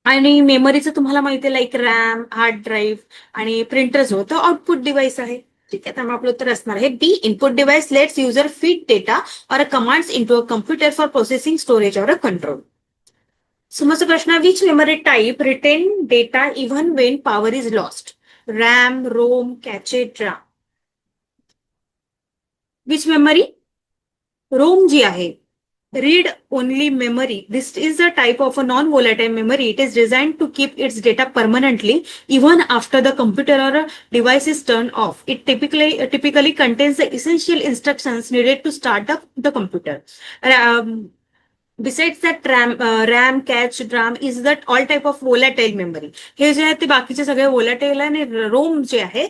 [SPEAKER 2] आणि मेमरीचं तुम्हाला माहिती आहे लाईक रॅम, हार्ड ड्राईव्ह आणि प्रिंटर जो तो आउटपुट डिव्हाइस आहे. ठीक आहे. त्यामुळे आपलं उत्तर असणार आहे B. Input device lets user feed data or commands into a computer for processing, storage or control. समोरचा प्रश्न, which memory type retain data even when power is lost? RAM, ROM, cache, DRAM. Which memory? ROM जी आहे, read only memory. This is a type of a non-volatile memory. It is designed to keep its data permanently even after the computer or a device is turned off. It typically contains the essential instructions needed to start the computer. Besides that, RAM, cache, DRAM is that all type of volatile memory. हे जे आहे ते बाकीचे सगळे volatile आहे आणि Rome जे आहे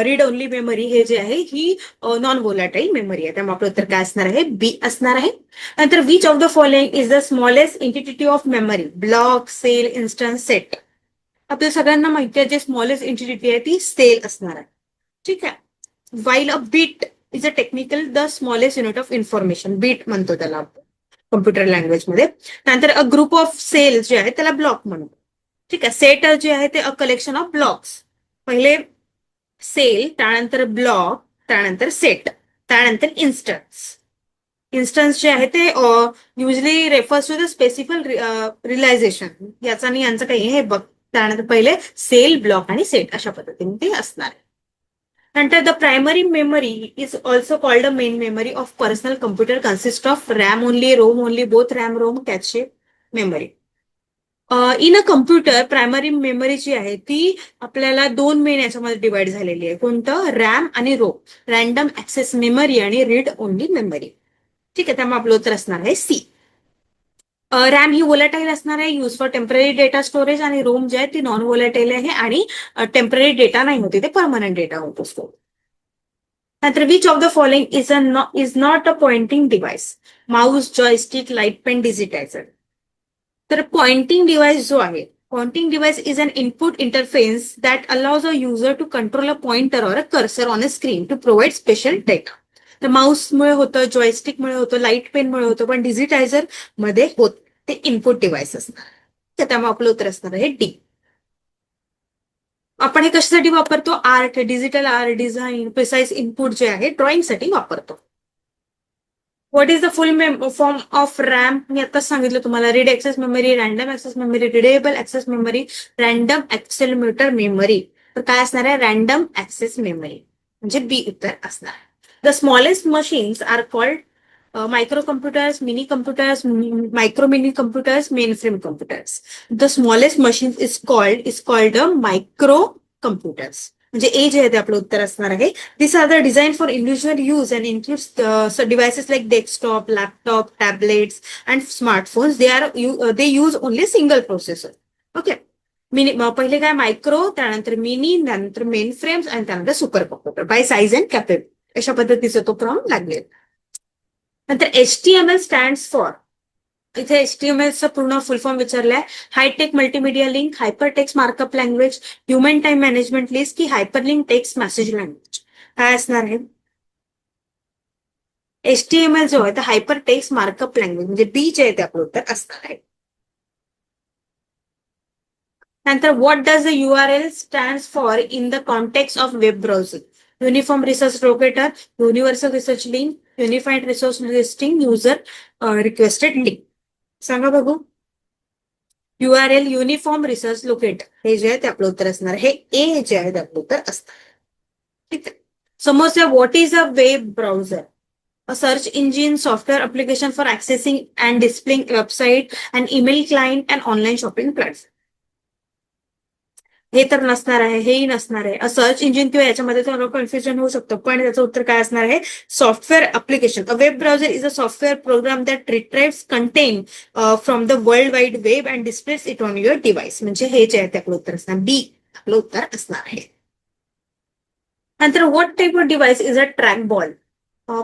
[SPEAKER 2] रीड ओनली मेमरी हे जे आहे ही नॉन volatile मेमरी आहे. त्यामुळे आपलं उत्तर काय असणार आहे? बी असणार आहे. नंतर which of the following is the smallest entity of memory? Block, cell, instance, set. आपल्या सगळ्यांना माहिती आहे जे स्मॉलेस्ट एंटिटी आहे ती सेल असणार आहे. ठीक आहे. While a bit is a technical the smallest unit of information. Bit म्हणतो त्याला आपण कम्प्युटर लँग्वेज मध्ये. त्यानंतर अ ग्रुप ऑफ सेल जे आहे त्याला ब्लॉक म्हणतो. ठीक आहे. सेट जे आहे ते अ कलेक्शन ऑफ ब्लॉक्स. पहिले सेल, त्यानंतर ब्लॉक, त्यानंतर सेट, त्यानंतर इन्स्टन्स. इन्स्टन्स जे आहे ते usually refers to the specific realization. याचा आणि यांचं काही हे बघ. त्यानंतर पहिले सेल, ब्लॉक आणि सेट अशा पद्धतीने ते असणार आहे. नंतर the primary memory is also called a main memory of personal computer consist of RAM only, ROM only, both RAM ROM, cache memory. In a computer primary memory जी आहे ती आपल्याला 2 मेन याच्यामध्ये डिवाइड झालेली आहे. कोणतं? रॅम आणि Rome. Random access memory आणि रीड ओनली मेमरी. ठीक आहे. त्यामुळे आपलं उत्तर असणार आहे सी. रॅम ही वोलॅटाईल असणार आहे, use for temporary data storage, आणि रोम जे आहे ती नॉन वोलॅटाईल आहे आणि टेम्पररी डेटा नाही होते, ते परमनंट डेटा होत असतो. नंतर which of the following is not a pointing device? Mouse, joystick, light pen, digitiser. तर पॉइंटिंग डिव्हाइस जो आहे, pointing device is an input interface that allows a user to control a pointer or a cursor on a screen to provide special data. तर माऊसमुळे होतं, जॉयस्टिकमुळे होतं, light पेनमुळे होतं, पण डिजिटायझर मध्ये होत ते इनपुट डिव्हाइस असणार. तर त्यामुळे आपलं उत्तर असणार आहे डी. आपण हे कशासाठी वापरतो? Art, digital art, design, precise input जे आहे ड्रॉइंगसाठी वापरतो. What is the full form of RAM? मी आताच सांगितलं तुम्हाला. Read access memory, random access memory, readable access memory, random accelerator memory. तर काय असणार आहे? रॅन्डम ऍक्सेस मेमरी, म्हणजे बी उत्तर असणार. The smallest machines are called microcomputers, minicomputers, micro minicomputers, mainframe computers. The smallest machine is called a microcomputers, म्हणजे A जे आहे ते आपलं उत्तर असणार आहे. These are the designed for individual use and includes so devices like desktop, laptop, tablets, and smartphones. They use only single processor. Okay. पहिले काय? मायक्रो, त्यानंतर मिनी, त्यानंतर मेन फ्रेम्स, आणि त्यानंतर supercomputer by size and capable. अशा पद्धतीचा तो क्रम लागेल. नंतर HTML स्टँड्स फॉर. इथे HTMLचा पूर्ण फुल फॉर्म विचारलाय. High tech multimedia link, hypertext markup language, human time management list, की hyperlink text message language. काय असणार आहे? HTML जो आहे, हायपर टेक्स्ट मार्कअप लँग्वेज, म्हणजे बी जे आहे ते आपलं उत्तर असणार आहे. नंतर what does the URL stands for in the context of web browsing? Uniform resource locator, universal research link, unified resource listing, user requested link. सांगा बघू. URL, युनिफॉर्म रिसर्च लोकेटर, हे जे आहे ते आपलं उत्तर असणार. हे ए जे आहे ते आपलं उत्तर असणार. ठीक आहे. समोरच्या what is a web browser? A search engine, software application for accessing and displaying website, an email client, and online shopping platform. हे तर नसणार आहे, हेही नसणार आहे. सर्च इंजिन किंवा याच्यामध्ये थोडं कन्फ्युजन होऊ शकतं, पण त्याचं उत्तर काय असणार आहे? Software application. A web browser is a software program that रिट्राइव्स content from the world wide web and displace it on your device. म्हणजे हे जे आहे ते आपलं उत्तर असणार. बी आपलं उत्तर असणार आहे. नंतर what type of device is a trackball?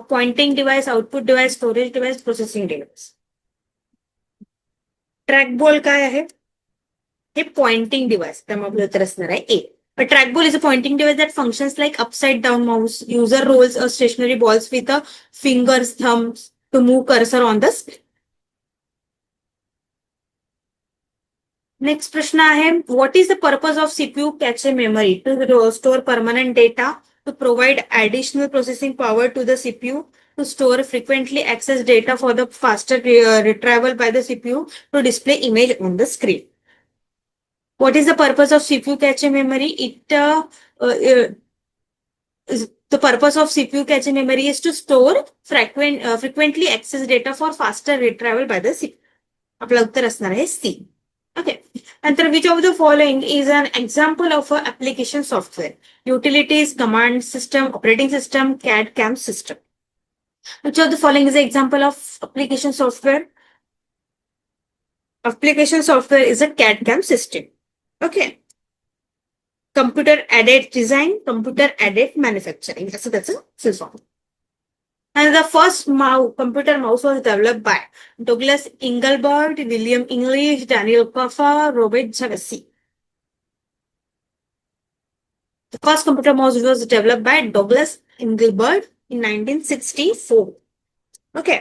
[SPEAKER 2] Pointing device, output device, storage device, processing device. Trackball काय आहे? हे पॉइंटिंग डिव्हाइस. त्यामुळे आपलं उत्तर असणार आहे ए. A trackball is a pointing device that functions like upside down mouse. User rolls a stationary balls with a fingers, thumbs to move cursor on the screen. Next प्रश्न आहे, what is the purpose of CPU cache memory? To store permanent data, to provide additional processing power to the CPU, to store frequently accessed data for the faster retrieval by the CPU, to display image on the screen. What is the purpose of CPU cache memory? The purpose of CPU cache memory is to store frequently accessed data for faster retrieval by the CPU. आपलं उत्तर असणार आहे C. Okay. नंतर which of the following is an example of a application software? Utilities, command system, operating system, CAD CAM system. Which of the following is an example of application software? application software is a CAD/CAM system. Okay. Computer aided design, computer aided manufacturing. असं त्याचं full form. And the first computer mouse was developed by Douglas Engelbart, William English, Daniel Puffer, Robert Zavesi. The first computer mouse was developed by Douglas Engelbart in 1964. Okay.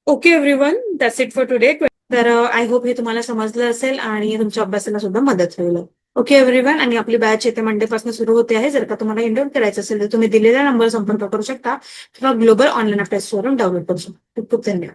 [SPEAKER 2] Okay, everyone. That's it for today. तर I hope हे तुम्हाला समजलं असेल आणि तुमच्या अभ्यासाला सुद्धा मदत होईल. Okay everyone. आणि आपली बॅच येत्या मंडेपासून सुरू होते आहे. जर का तुम्हाला एनरोल करायचं असेल तर तुम्ही दिलेल्या नंबर संपर्क करू शकता किंवा ग्लोबल ऑनलाईन अभ्यास वरून डाउनलोड करू शकता. खूप खूप धन्यवाद.